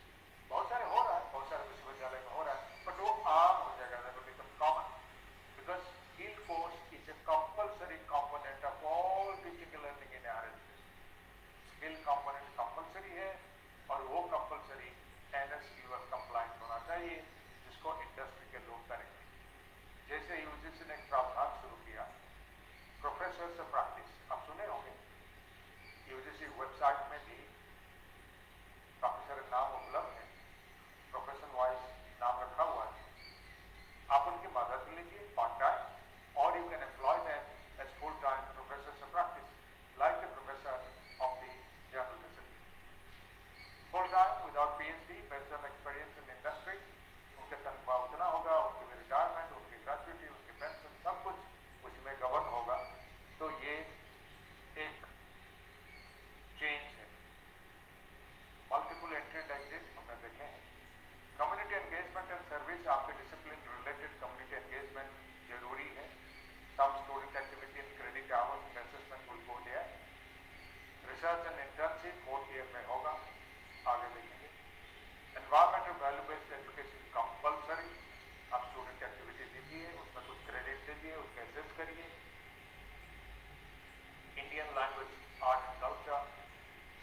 बहुत सारे हो रहा है, बहुत सारे विश्वविद्यालय में हो रहा है, बट वो आम हो जाएगा, that will become common, because skill course is a compulsory component of all teaching and learning in higher education. Skill component compulsory है और वो कंपल्सरी NSQL कंप्लाइंट होना चाहिए, जिसको इंडस्ट्री के लोग करेंगे। जैसे यूजीसी ने एक प्रावधान शुरू किया, प्रोफेसर से प्रैक्टिस, आप सुने होंगे, यूजीसी वेबसाइट में भी काफी सारे नाम उपलब्ध हैं, प्रोफेशन वाइज नाम रखा हुआ है। आप उनकी मदद लीजिए पार्ट टाइम, और you can employ them as full time professor से practice, like the professor of the general discipline. Full time without PhD, based on experience in industry, उनके तनख्वाह उतना होगा, उनकी रिटायरमेंट, उनकी ग्रेजुएटी, उनकी पेंशन, सब कुछ उसमें गवर्न होगा। तो ये एक चेंज है। मल्टीपल एंट्री एंड एग्जिट हमने देखे हैं। कम्युनिटी एंगेजमेंट एंड सर्विस, आपके डिसिप्लिन रिलेटेड कम्युनिटी एंगेजमेंट जरूरी है। Some student activity in credit hours and assessment will go there. Research and internship 4th year में होगा, आगे देखेंगे। Environmental value based education compulsory, आप स्टूडेंट एक्टिविटी दीजिए, उसमें कुछ क्रेडिट दीजिए, उसके असेस करिए। Indian language, art and culture,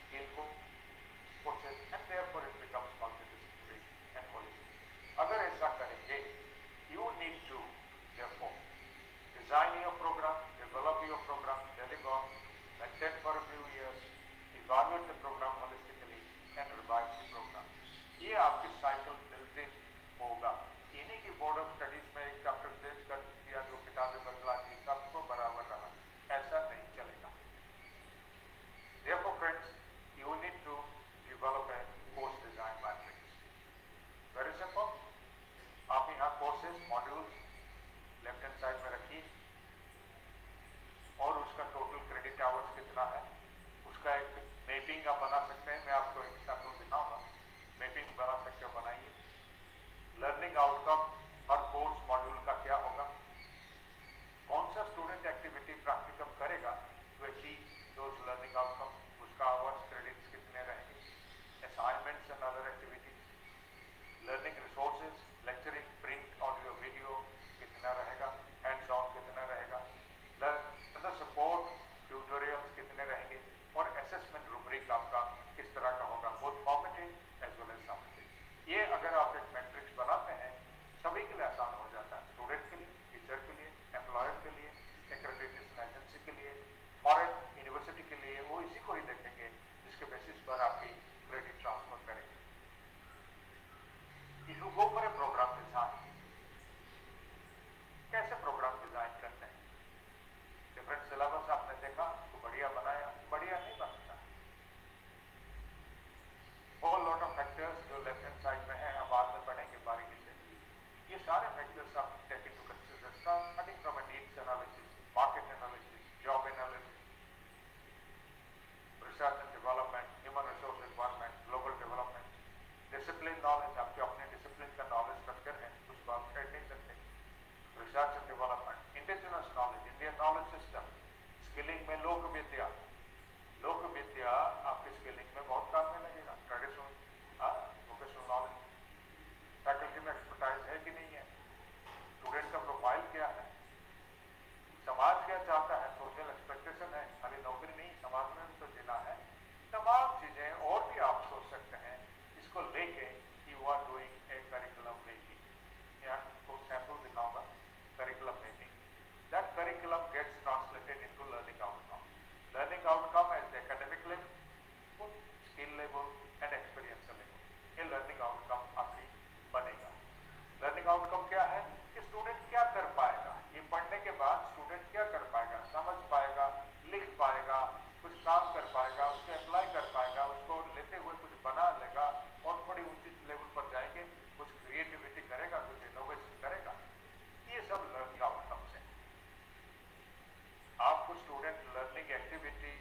skill courses, and therefore it becomes multidisciplinary and holistic. अगर ऐसा करेंगे, you need to therefore design your program, develop your program, deliver, maintain for a few years, evaluate the program holistically and revise the program. ये आपकी cycle दिन होगा। ये नहीं कि बोर्ड ऑफ स्टडीज में एक चैप्टर चेंज कर दिया, जो किताबें बदला दी, सबको बराबर रहा, ऐसा नहीं चलेगा। Therefore friends, you need to develop a course design matrix. Very simple. आप यहाँ courses, modules left hand side में रखिए, और उसका टोटल क्रेडिट आवर्स कितना है, उसका एक मैपिंग आप बना सकते हैं। मैं आपको एक एग्जाम्पल दिखाऊंगा, मैपिंग बना सकते हो, बनाइए। लर्निंग आउटकम हर कोर्स मॉड्यूल का क्या होगा, some take into consideration, starting from a needs analysis, market analysis, job analysis, research and development, human resource environment, global development, discipline knowledge, आपके अपने discipline का knowledge structure है, कुछ बात कर नहीं सकते. Research and development, indigenous knowledge, Indian knowledge system, skilling में लोक विद्या आपकी स्किलिंग में बहुत काम में लगेगा. ट्रेडिशनल वोकेशनल नॉलेज, फैकल्टी में एक्सपर्टाइज है कि नहीं है, स्टूडेंट का प्रोफाइल क्या है, समाज क्या चाहता है, सोशल एक्सपेक्टेशन है, खाली नौकरी नहीं, समाज में भी तो जीना है. तमाम चीजें और भी आप सोच सकते हैं. इसको लेके you are doing a curriculum making. यहाँ को सैंपल दिखाऊंगा. Curriculum making, that curriculum gets translated into learning outcome. Learning outcome as academic level, skill level and experiential level. ये लर्निंग आउटकम आपकी बनेगा. लर्निंग आउटकम क्या है कि स्टूडेंट क्या कर पाएगा, ये पढ़ने के बाद स्टूडेंट क्या कर पाएगा, समझ पाएगा, लिख पाएगा, कुछ काम कर पाएगा, उसको अप्लाई कर पाएगा, उसको लेते हुए कुछ बना लेगा और थोड़ी ऊंची लेवल पर जाएंगे, कुछ क्रिएटिविटी करेगा, कुछ इनोवेशन करेगा. ये सब लर्निंग आउटकम्स है. आपको स्टूडेंट लर्निंग एक्टिविटी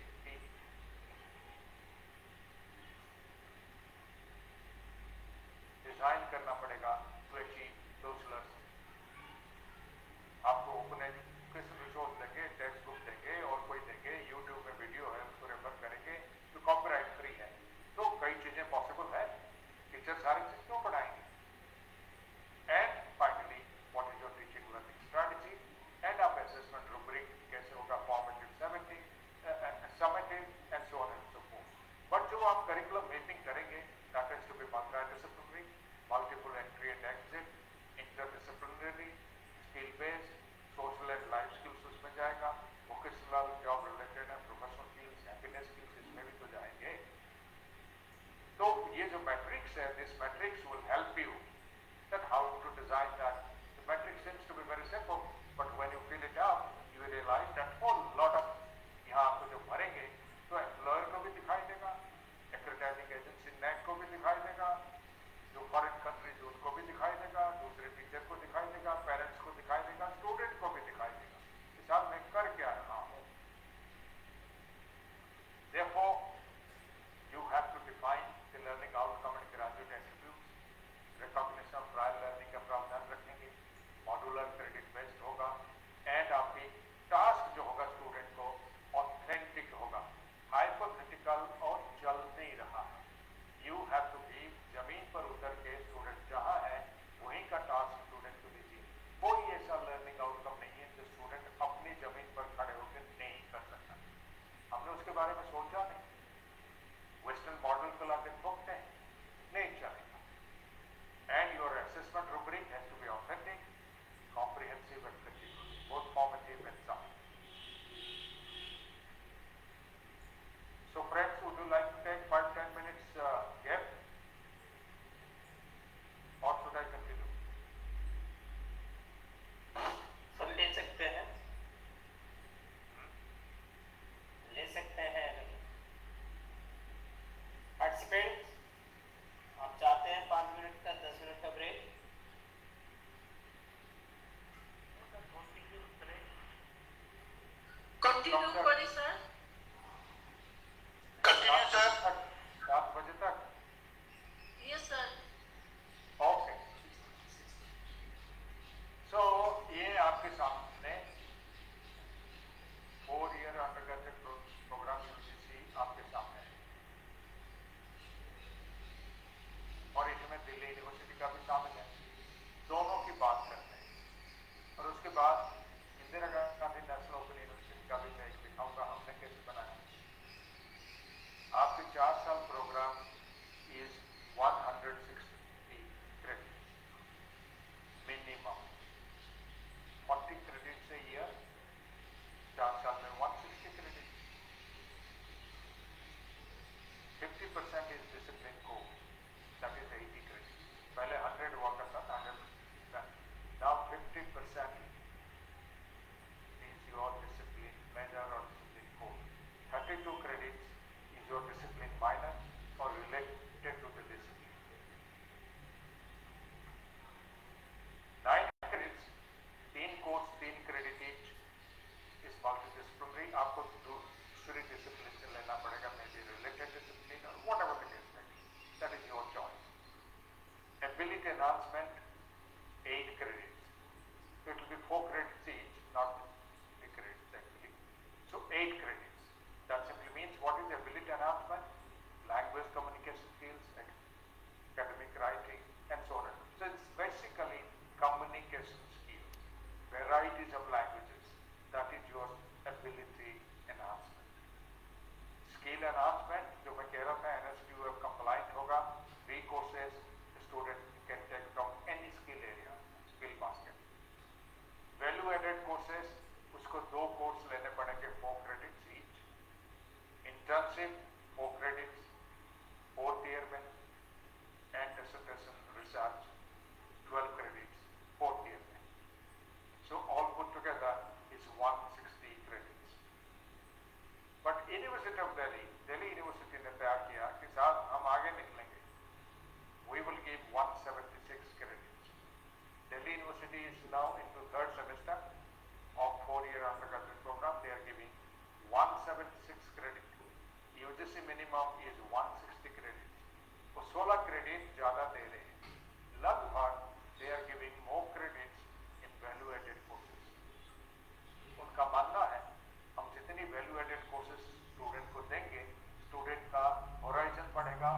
डिजाइन करना पड़ेगा टू अचीव दोस लर्निंग. आपको ओपन एजुकेशन रिसोर्स देंगे, टेक्स्ट बुक देंगे और कोई देंगे, यूट्यूब में वीडियो है उसको रेफर करेंगे, तो कॉपीराइट फ्री है, तो कई चीजें पॉसिबल है. टीचर सारी चीज क्यों पढ़ाएंगे. And finally what is your teaching learning strategy and of assessment rubric, कैसे होगा formative, summative and so on and so forth. But जो आप करिकुलम मैपिंग करेंगे, that is to be multidisciplinary, multiple entry and exit, interdisciplinary, skill based, social and life skills उसमें जाएगा, vocational, job related and professional skills, happiness skills इसमें भी तो जाएंगे. तो ये जो मैट्रिक्स है, this matrix will help you that how to design that. The matrix seems to be very simple, but when you fill it out, you will realize that whole lot of यहाँ आपको जो भरेंगे तो employer को भी दिखाई देगा, एक्रेडिटिंग agency NAAC को भी दिखाई देगा, जो फॉरेन कंट्रीज उनको भी दिखाई देगा, दूसरे टीचर को दिखाई देगा, पेरेंट्स को दिखाई देगा, स्टूडेंट को भी दिखाई देगा कि साहब मैं कर क्या रहा हूँ. Therefore, you have to define the learning outcome and graduate attributes. Recognition, trial learning का प्रावधान रखेंगे, मॉड्यूलर क्रेडिट बेस्ड होगा, एंड आपकी टास्क जो होगा स्टूडेंट को ऑथेंटिक होगा, हाइपोथेटिकल और चल नहीं रहा. यू हैव टू बी जमीन पर उतर के स्टूडेंट जहां है वहीं का टास्क स्टूडेंट को दीजिए. कोई ऐसा लर्निंग आउटकम नहीं है जो स्टूडेंट अपनी जमीन पर खड़े होकर नहीं कर सकता. हमने उसके बारे में सोचा नहीं. वेस्टर्न मॉडल को लाके ठोकते हैं, नहीं चलेगा. And your assessment rubric has to be authentic, comprehensive and continuous, both formative and summative. So friends, would you like to take 5-10 minutes gap, or should I continue? सब ले सकते हैं, ले सकते हैं. पार्टिसिपेंट, आप चाहते हैं 5 मिनट का, 10 मिनट का ब्रेक? कंटिन्यू करें सर. Continue sir. 7 बजे तक. Yes sir. ओके. सो ये आपके सामने 4-year अंडरग्रेजुएट प्रोग्राम यूजीसी आपके सामने है, और इसमें दिल्ली यूनिवर्सिटी का भी शामिल है. दोनों की बात करते हैं, और उसके बाद Indira Gandhi national open university का भी मैं दिखाऊंगा हमने कैसे बनाया. आपके 4 साल program is 160 credit minimum, 40 credit से ईयर, 4 साल में 160 credit. 50% is discipline course, that is 80 credits. पहले 100 हुआ करता था, 100%. Now 50% is your discipline major or discipline core. 32 credits is your discipline minor or related to the discipline. 9 credits दूसरी discipline से लेना पड़ेगा, मे बी रिलेटेड डिसिप्लिन और what ever the case may be. That is your choice. Ability enhancement, 8 credits. So it will be 4 credits each, not 3 credits actually. So 8 credits. That simply means what is ability enhancement? Language communication skills, academic writing, and so on. So it's basically communication skills, varieties of languages. That is your ability enhancement. Skill enhancement, जो मैं कह रहा था NSQF compliant होगा, 3 courses student can take from any skill area, skill basket. Value added courses, उसको 2 course लेने पड़ेंगे, 4 credits each. Internship, 4 credits, 4th year में, and dissertation research, 12 credits, 4th year में. So all put together is 160 credits. But University of Delhi University ने तैयार किया कि साहब हम आगे निकलेंगे. We will give 176 credits. Delhi University is now into 3rd semester of 4-year undergraduate program. They are giving 176 credits. UGC minimum is 160 credits. वो 16 credit ज़्यादा दे रहे हैं. लगभग they are giving more credits in value added courses. उनका मानना है हम जितनी value added courses स्टूडेंट को देंगे, स्टूडेंट का होराइजन बढ़ेगा,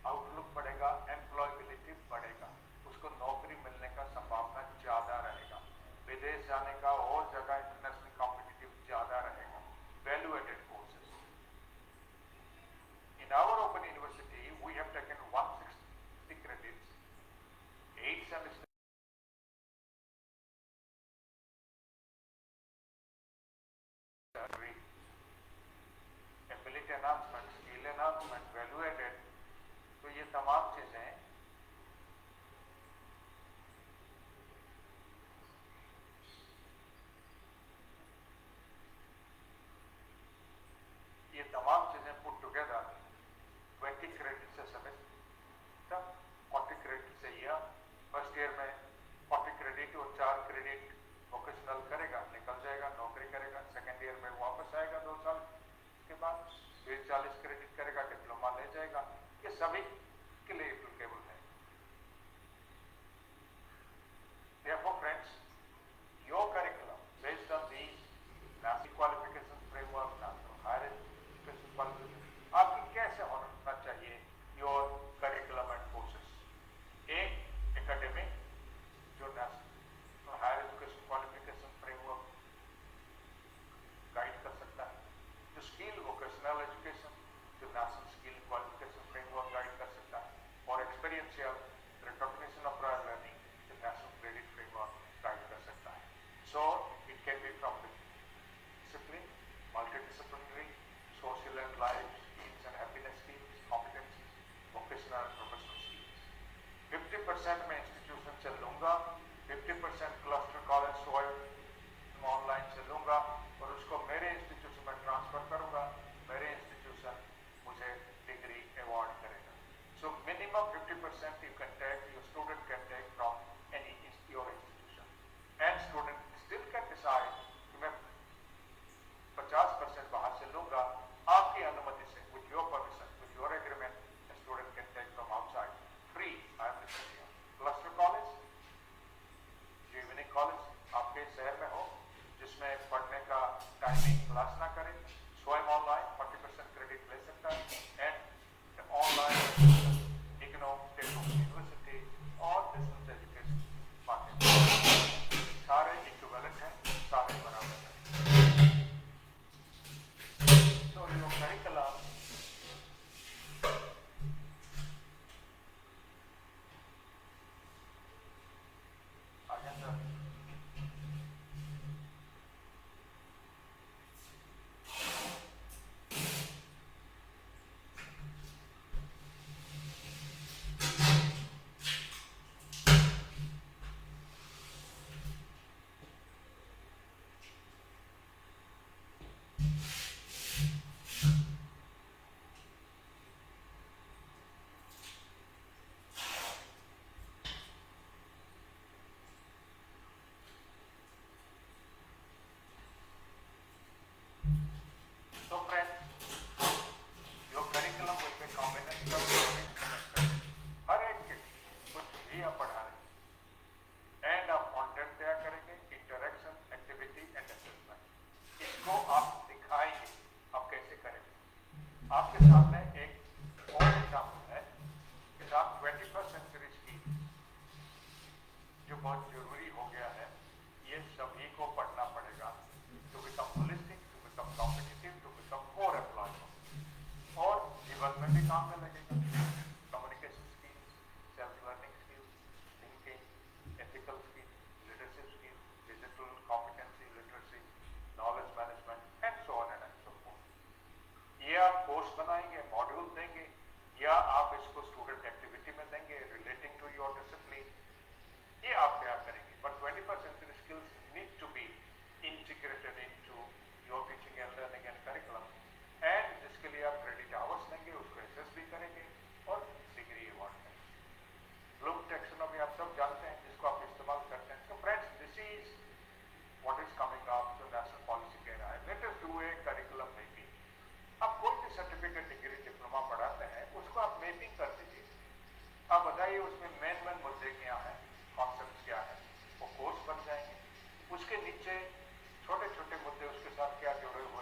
आउटलुक बढ़ेगा, एम्प्लॉयबिलिटी बढ़ेगा, उसको नौकरी मिलने का संभावना ज़्यादा रहेगा, विदेश जाने का और जगह इंटरनेशनल कॉम्पिटिटिव ज़्यादा रहेगा. Value added courses. In our Open University, we have taken 160 credits, 8 semesters. Ability enhancement, skill enhancement, value added. तो ये तमाम चीजें put together 20 credits a semester, 40 credits a year. First year में 40 क्रेडिट और 4 credit vocational करेगा, निकल जाएगा, नौकरी करेगा. सेकेंड ईयर में वापस आएगा 2 साल के बाद, फिर 40 क्रेडिट करेगा, डिप्लोमा ले जाएगा. ये सभी के लिए एप्लीकेबल है. Therefore friends, your curriculum based on the national qualification framework, national higher education qualification, आपकी कैसे होना चाहिए your curriculum and courses. एक एकेडमिक जो national higher education qualification framework guide कर सकता है, जो स्किल वोकेशनल एजुकेशन जो national skill qualification framework guide कर your teaching and learning and curriculum, and जिसके लिए आप क्रेडिट आवर्स लेंगे उसको एसेस भी करेंगे और डिग्री अवार्ड करेंगे। ब्लूम टैक्सोनॉमी आप सब जानते हैं, जिसको आप इस्तेमाल करते हैं। तो friends, this is what is coming up, जो नेशनल पॉलिसी कह रहा है। Let us do a curriculum mapping. आप कोई भी सर्टिफिकेट, डिग्री, डिप्लोमा पढ़ाते हैं, उसको आप मेपिंग कर दीजिए। आप बताइए उसमें मेन मुद्दे क्या हैं, कॉन्सेप्ट क्या है, वो कोर्स बन जाएंगे। उसके नीचे छोटे छोटे मुद्दे उसके साथ क्या जुड़े हुए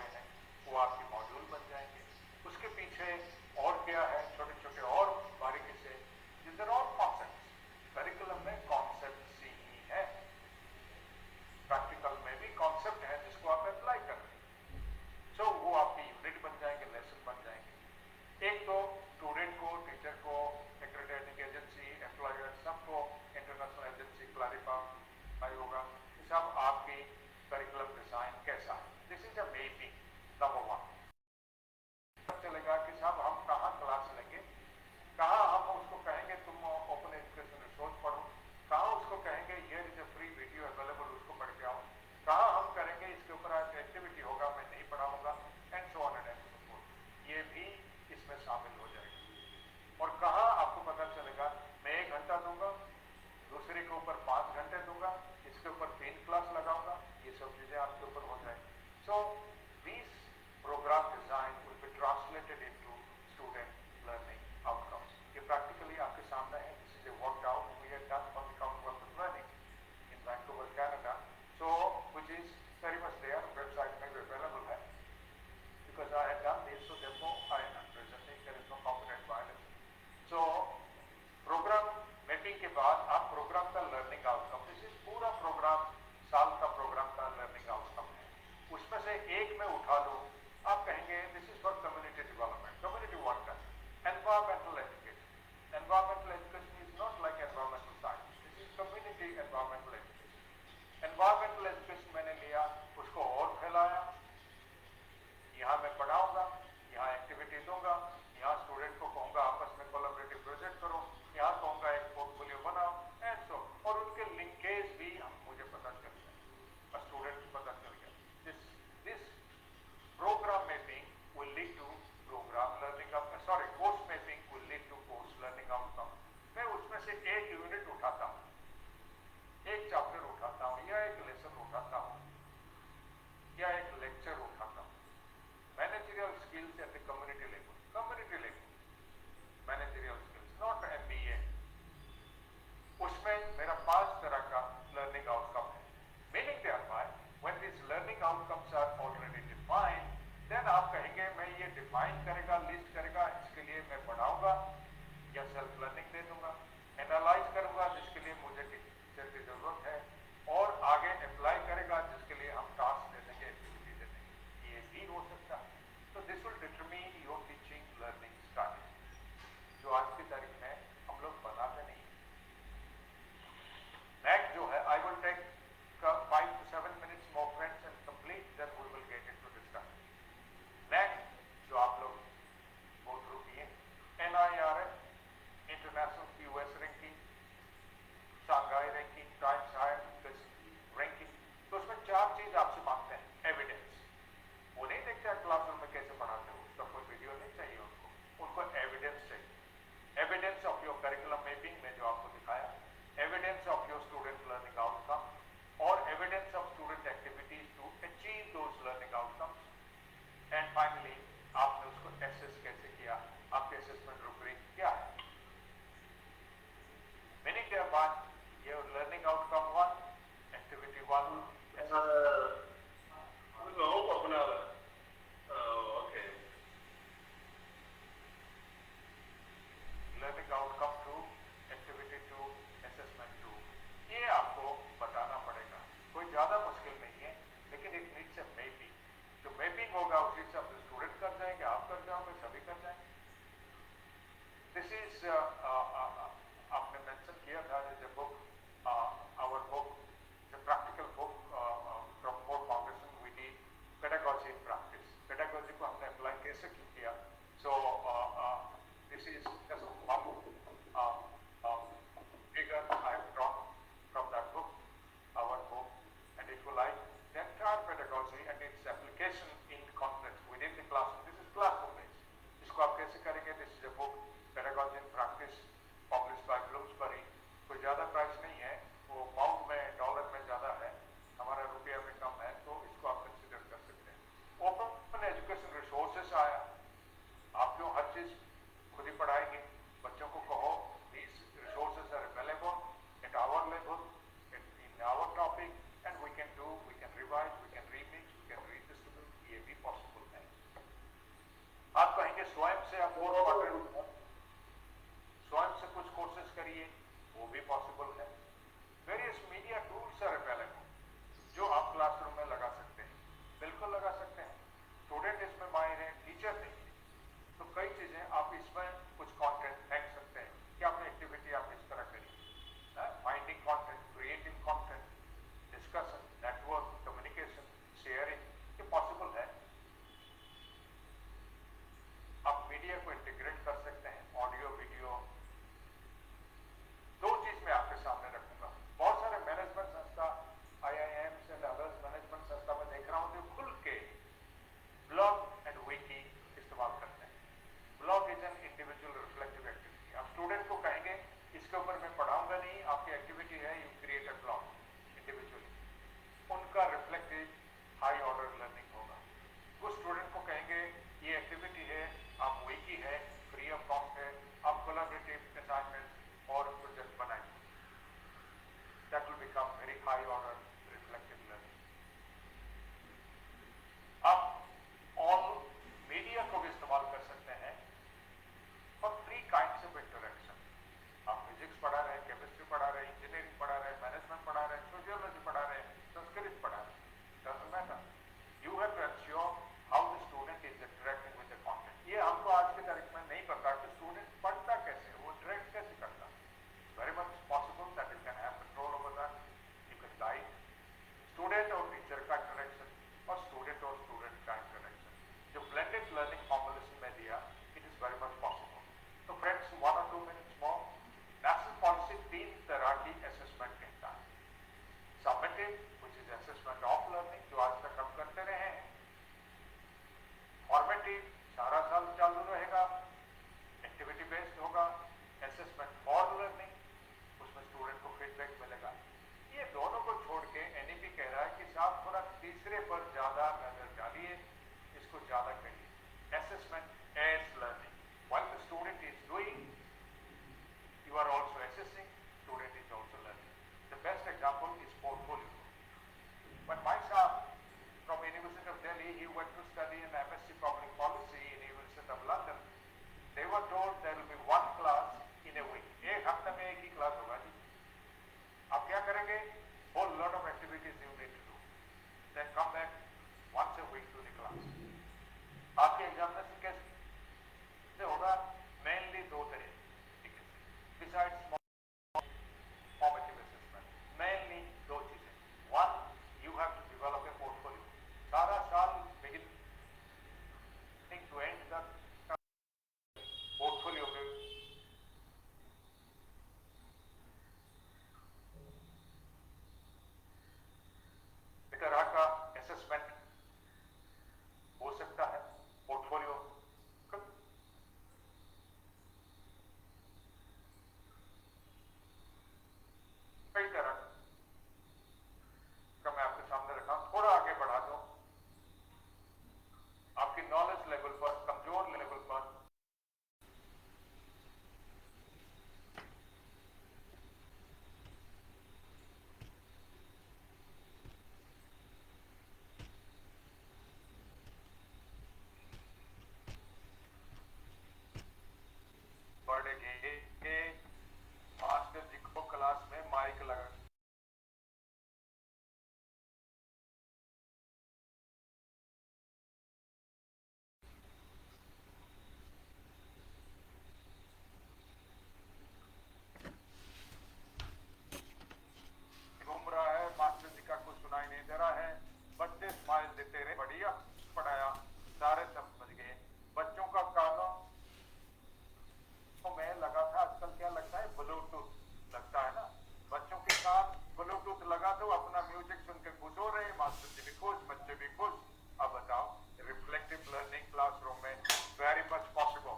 सुन के खुश हो रहे हैं, मास्टर जी भी खुश, बच्चे भी खुश। अब बताओ, रिफ्लेक्टिव लर्निंग क्लासरूम में very much possible.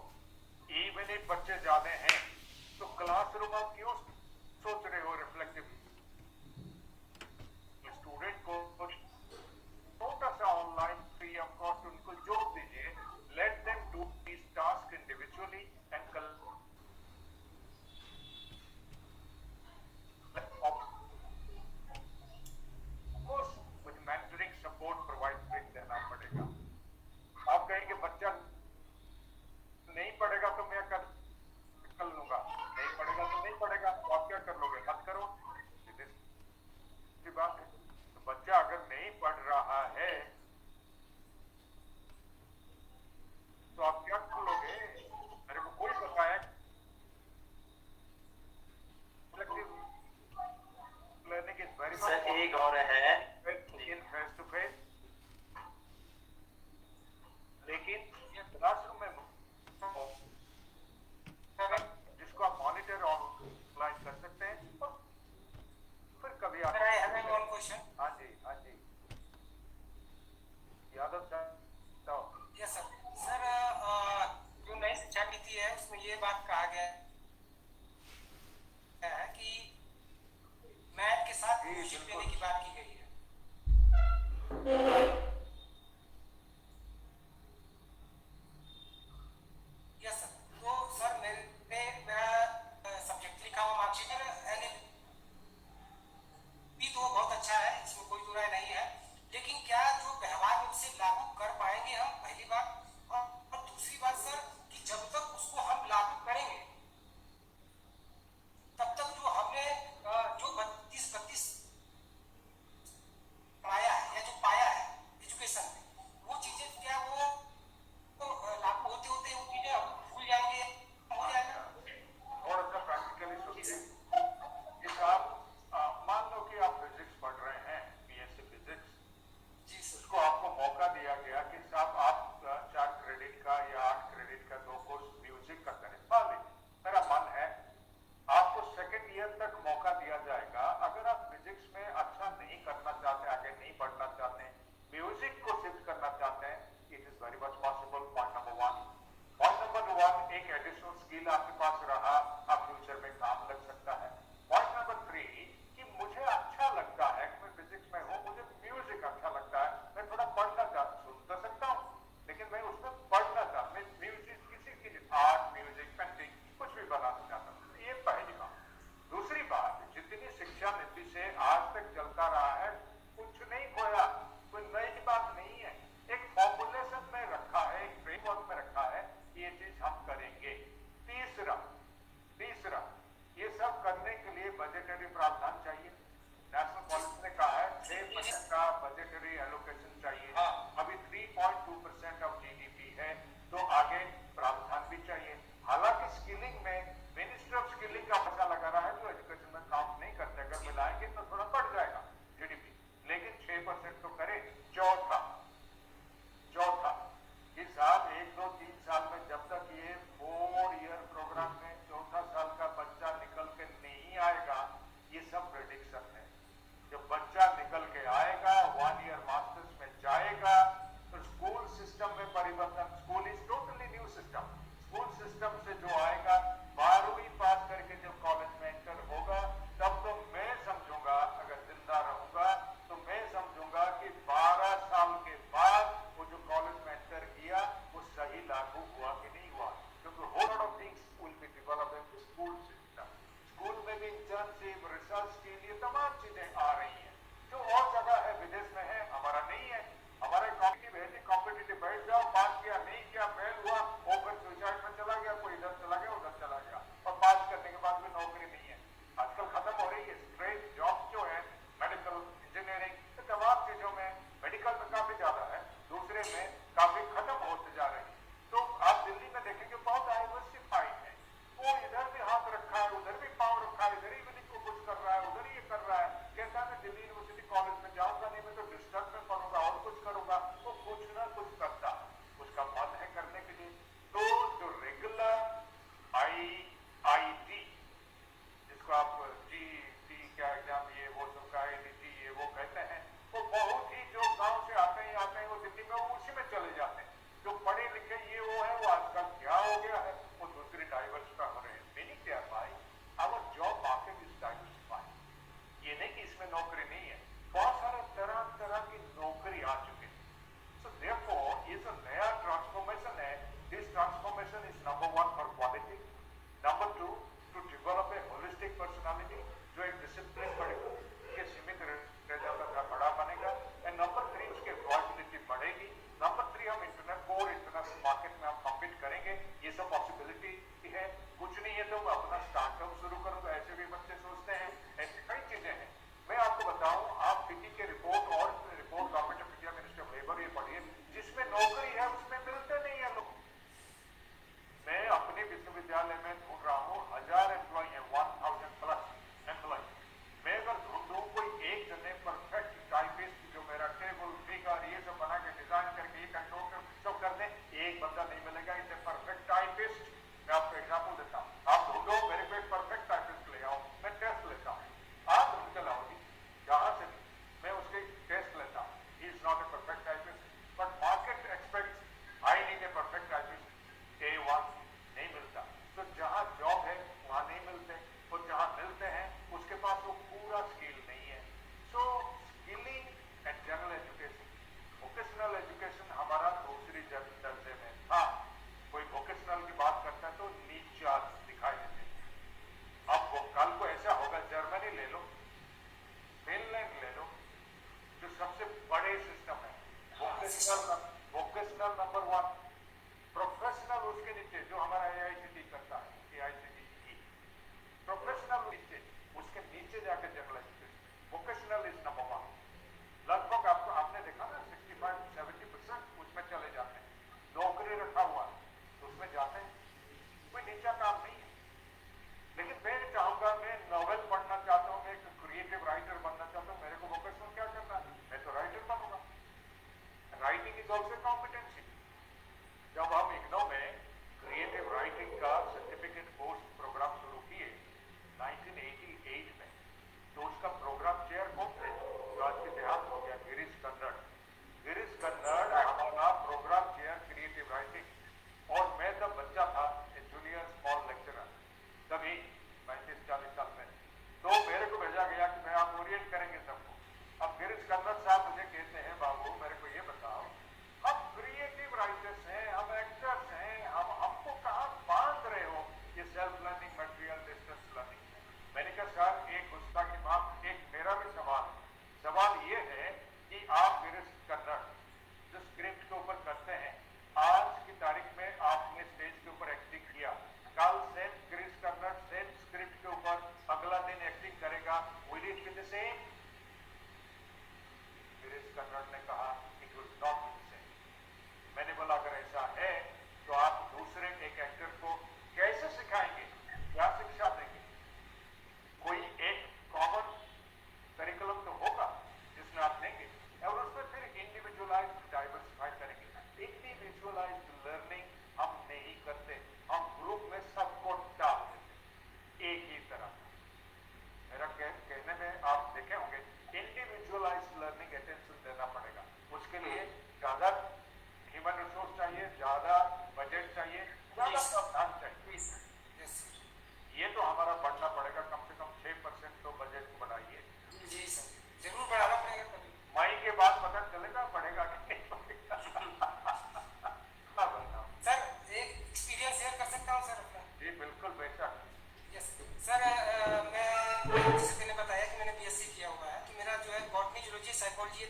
Even if बच्चे ज्यादा हैं तो क्लासरूम आप क्यों सोच रहे हो रिफ्लेक्टिव? स्टूडेंट को छोटा सा ऑनलाइन फ्री ऑफ कॉस्ट उनको जोड़ दीजिए, let them do this task individually and कुछ मेंटरिंग सपोर्ट प्रोवाइड देना पड़ेगा। आप कहेंगे बच्चा नहीं पढ़ेगा तो मैं कर लूंगा, नहीं पढ़ेगा तो नहीं पढ़ेगा, तो आप क्या कर लोगे? मत करो, सीधी बात है। तो बच्चा अगर नहीं पढ़ रहा है तो आप क्या कर लोगे? मेरे को कोई बताया लर्निंग इज वेरी सर एक और है इन फेस टू फेस, लेकिन ये क्लासरूम में जिसको आप मॉनिटर ऑनलाइन कर सकते हैं, और फिर कभी आप हाँ जी, हाँ जी, यादव साहब। Yes sir. सर जो नई शिक्षा नीति है उसमें ये बात कहा गया है कि मैथ के साथ जी, म्यूजिक बिल्कुल। देने की बात की गई है। Yes sir. तो सर मेरा सब्जेक्ट लिखा हुआ मार्कशीट है, भी तो बहुत अच्छा है, इसमें कोई दो राय नहीं है, लेकिन क्या जो व्यवहार में उसे लागू कर पाएंगे हम, पहली बात। और दूसरी बात सर कि जब तक उसको हम लागू करेंगे तब तक जो हमने जो 32 पाया है या जो पाया है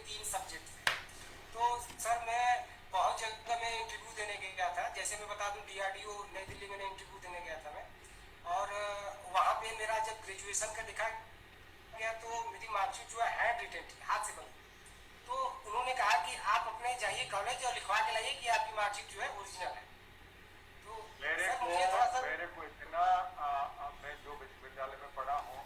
3 सब्जेक्ट थे। तो सर मैं बहुत जगह में इंटरव्यू देने गया था, जैसे मैं बता दूं DRDO नई दिल्ली में इंटरव्यू देने गया था मैं, और वहाँ पे मेरा जब ग्रेजुएशन का दिखा गया तो मेरी मार्कशीट जो है हैंड रिटेन थी, हाथ से बनी। तो उन्होंने कहा कि आप अपने जाइए कॉलेज और लिखवा के लाइए कि आपकी मार्कशीट जो है ओरिजिनल है। तो सर मुझे थोड़ा सा मेरे को इतना मैं जो विश्वविद्यालय में पढ़ा हूँ,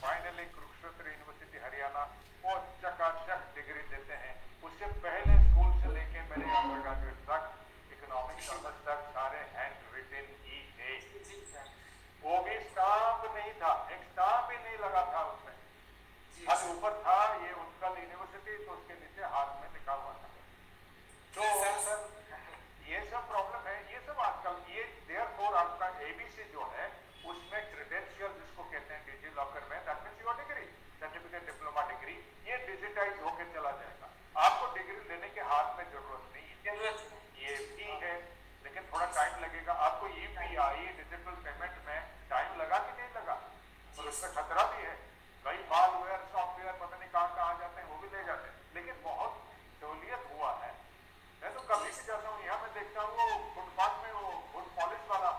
फाइनली कुरुक्षेत्र यूनिवर्सिटी हरियाणा वो चकाचक डिग्री देते हैं। उससे पहले स्कूल से लेके मेरे अंडर ग्रेजुएट तक इकोनॉमिक्स ऑनर्स तक सारे हैंड रिटेन ही थे। जी सर, वो भी स्टाम्प नहीं था, एक स्टाम्प ही नहीं लगा था उसमें। जी अब सर। ऊपर था ये उत्कल यूनिवर्सिटी, तो उसके नीचे हाथ में लिखा हुआ था। तो सर ये सब प्रॉब्लम है, ये सब आजकल ये देयरफॉर आपका ABC जो है उसमें क्रेडेंशियल जिसको कहते हैं डिजी लॉकर में, that means your degree, certificate, diploma degree, ये डिजिटाइज होकर चला जाएगा। आपको डिग्री लेने के हाथ में जरूरत नहीं है, ये भी है, लेकिन थोड़ा टाइम लगेगा। आपको UPI डिजिटल पेमेंट में टाइम लगा कि नहीं लगा, और उसमें खतरा भी है। कई मालवेयर सॉफ्टवेयर पता नहीं कहाँ जाते हैं, वो भी ले जाते हैं, लेकिन बहुत सहूलियत हुआ है। मैं तो कभी भी जाता हूँ, यहाँ मैं देखता हूँ वो फुटपाथ में वो फुट पॉलिश वाला,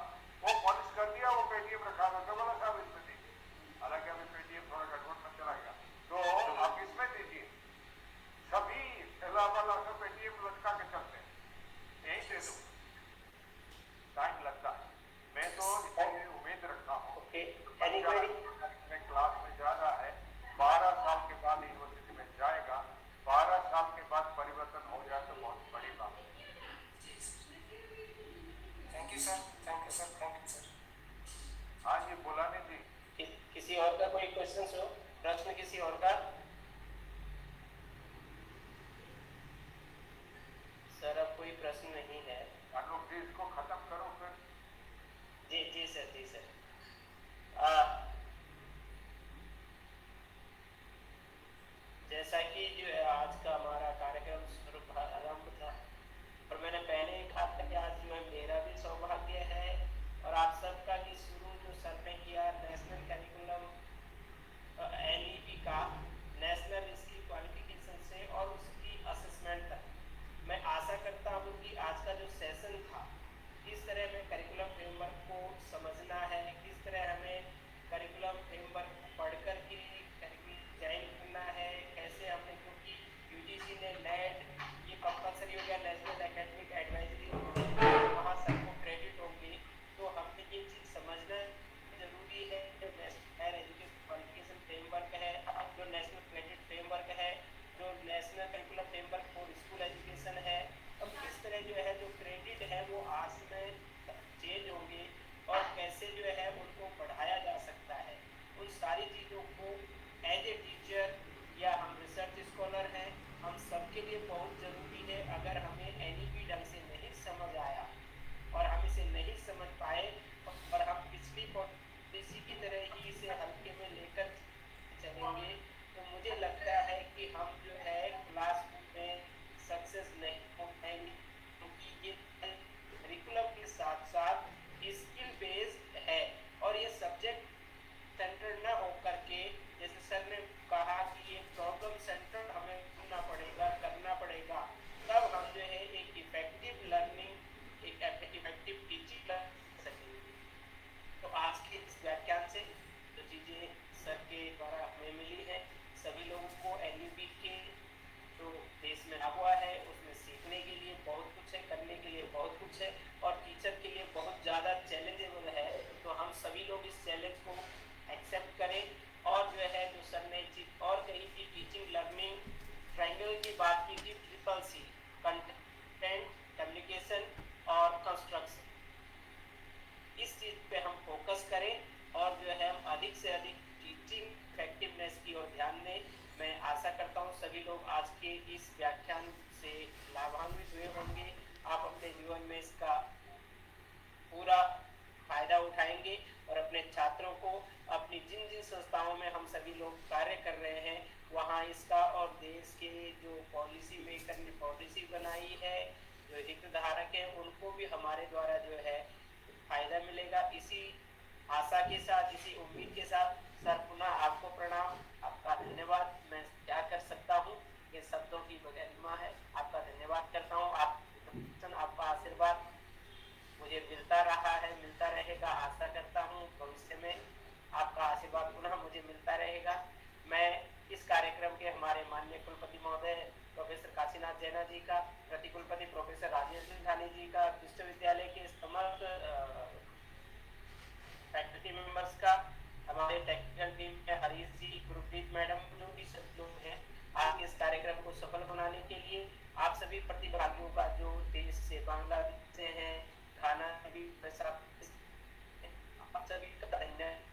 वो पॉलिश कर दिया, वो पेटीएम रखा हुआ है, बोला साहब इसमें दीजिए। हालांकि अभी पेटीएम थोड़ा गड़बड़ में चला गया, तो आप इसमें दीजिए। सभी ठेला वाला सब पेटीएम लटका के चलते हैं, यही दे दो, टाइम लगता है। मैं तो इसलिए उम्मीद रखता हूँ अपने क्लास में जा रहा है, 12 साल के बाद यूनिवर्सिटी में जाएगा, 12 साल के बाद परिवर्तन हो जाए तो बहुत बड़ी बात है। Thank you sir, thank you sir, thank you sir. हाँ जी, बुलाने जी। किसी और का कोई क्वेश्चन हो, प्रश्न किसी और का? सर अब कोई प्रश्न नहीं है। आलोक जी इसको खत्म करो फिर। जी सर, जी सर। जैसा कि जो है आज का हमारा कार्यक्रम शुभारंभ था, और मैंने पहले ही कहा था कि आज जो है मेरा भी सौभाग्य है और आप सबका भी शुरू जो सर ने किया नेशनल करिकुलम NEP का, नेशनल स्किल क्वालिफिकेशन से और उसकी असेसमेंट तक, मैं आशा करता हूँ कि आज का जो सेशन था, किस तरह हमें करिकुलम फ्रेमवर्क को समझना है, किस तरह हमें करिकुलम फ्रेमवर्क पढ़ कर के करिकुलम डिजाइन करना है, कैसे हमने, क्योंकि UGC ने NET ये कंपलसरी हो गया, नेशनल एकेडमिक एडवाइजरी, वहाँ सबको क्रेडिट होंगे, तो हमने ये चीज़ समझना जरूरी है। जो नेशनल एजुकेशन क्वालिफिकेशन फ्रेमवर्क है, जो नेशनल क्रेडिट फ्रेमवर्क है, जो national curriculum framework for school education है, अब किस तरह जो है जो क्रेडिट है वो आज में चेंज होंगे और कैसे जो है उनको बढ़ाया जा सकता है, उन सारी चीज़ों को एज ए टीचर या हम रिसर्च स्कॉलर हैं, हम सबके लिए बहुत ज़रूरी है। अगर हमें NEP ढंग से नहीं समझ आया और हम इसे नहीं समझ पाए और हम पिछली पॉलिसी की तरह ही इसे हल्के में लेकर चलेंगे, तो मुझे लगता है कि हम जो है क्लास में सक्सेस नहीं हो पाएंगे, क्योंकि ये करिकुलम के साथ साथ स्किल बेस्ड है और ये सब्जेक्ट सेंटर न हो करके, जैसे सर ने कहा कि ये प्रॉब्लम सेंटर हमें करना पड़ेगा, तब हम जो है एक इफेक्टिव लर्निंग, एक इफेक्टिव टीचिंग कर सकेंगे। तो आज के इस व्याख्यान से जो चीज़ें सर के द्वारा हमें मिली है, सभी लोगों को NEP के जो देश में हुआ है उसमें सीखने के लिए बहुत कुछ है, करने के लिए बहुत कुछ है, और टीचर के लिए बहुत ज़्यादा चैलेंजेबल है। तो हम सभी लोग इस चैलेंज को एक्सेप्ट करें, और जो है जो सर ने चीज और कही कि टीचिंग लर्निंग ट्रायंगल की बात की थी, CCC, कंटेंट, कम्युनिकेशन और कंस्ट्रक्शन, इस चीज़ पे हम फोकस करें और जो है हम अधिक से अधिक टीचिंग इफेक्टिवनेस की ओर ध्यान दें। मैं आशा करता हूँ सभी लोग आज के इस व्याख्यान से लाभान्वित हुए होंगे, आप अपने जीवन में इसका पूरा फायदा उठाएंगे और अपने छात्रों को अपनी जिन जिन संस्थाओं में हम सभी लोग कार्य कर रहे हैं वहाँ इसका, और देश के जो पॉलिसी मेकर ने पॉलिसी बनाई है, जो हितधारक है, उनको भी हमारे द्वारा जो है फायदा मिलेगा। इसी आशा के साथ, इसी उम्मीद के साथ सर पुनः आपको प्रणाम, आपका धन्यवाद। मैं क्या कर सकता हूँ ये शब्दों की गरिमा है। आपका धन्यवाद करता हूँ। आपका आशीर्वाद मुझे मिलता रहा है, मिलता रहेगा। आशा करता हूँ भविष्य में आपका आशीर्वाद पुनः मुझे मिलता रहेगा। मैं इस कार्यक्रम के हमारे माननीय कुलपति महोदय प्रोफेसर काशीनाथ जैना जी का, प्रति कुलपति प्रोफेसर राजेश सिंघानी जी का, विश्वविद्यालय के समस्त फैकल्टी मेंबर्स का, हमारे टेक्निकल टीम में हरीश जी, गुरप्रीत मैडम, जो भी सब लोग हैं, आज इस कार्यक्रम को सफल बनाने के लिए आप सभी प्रतिभागियों का, जो देश से, बांग्लादेश से हैं, घाना भी, आप सभी का धन्यवाद।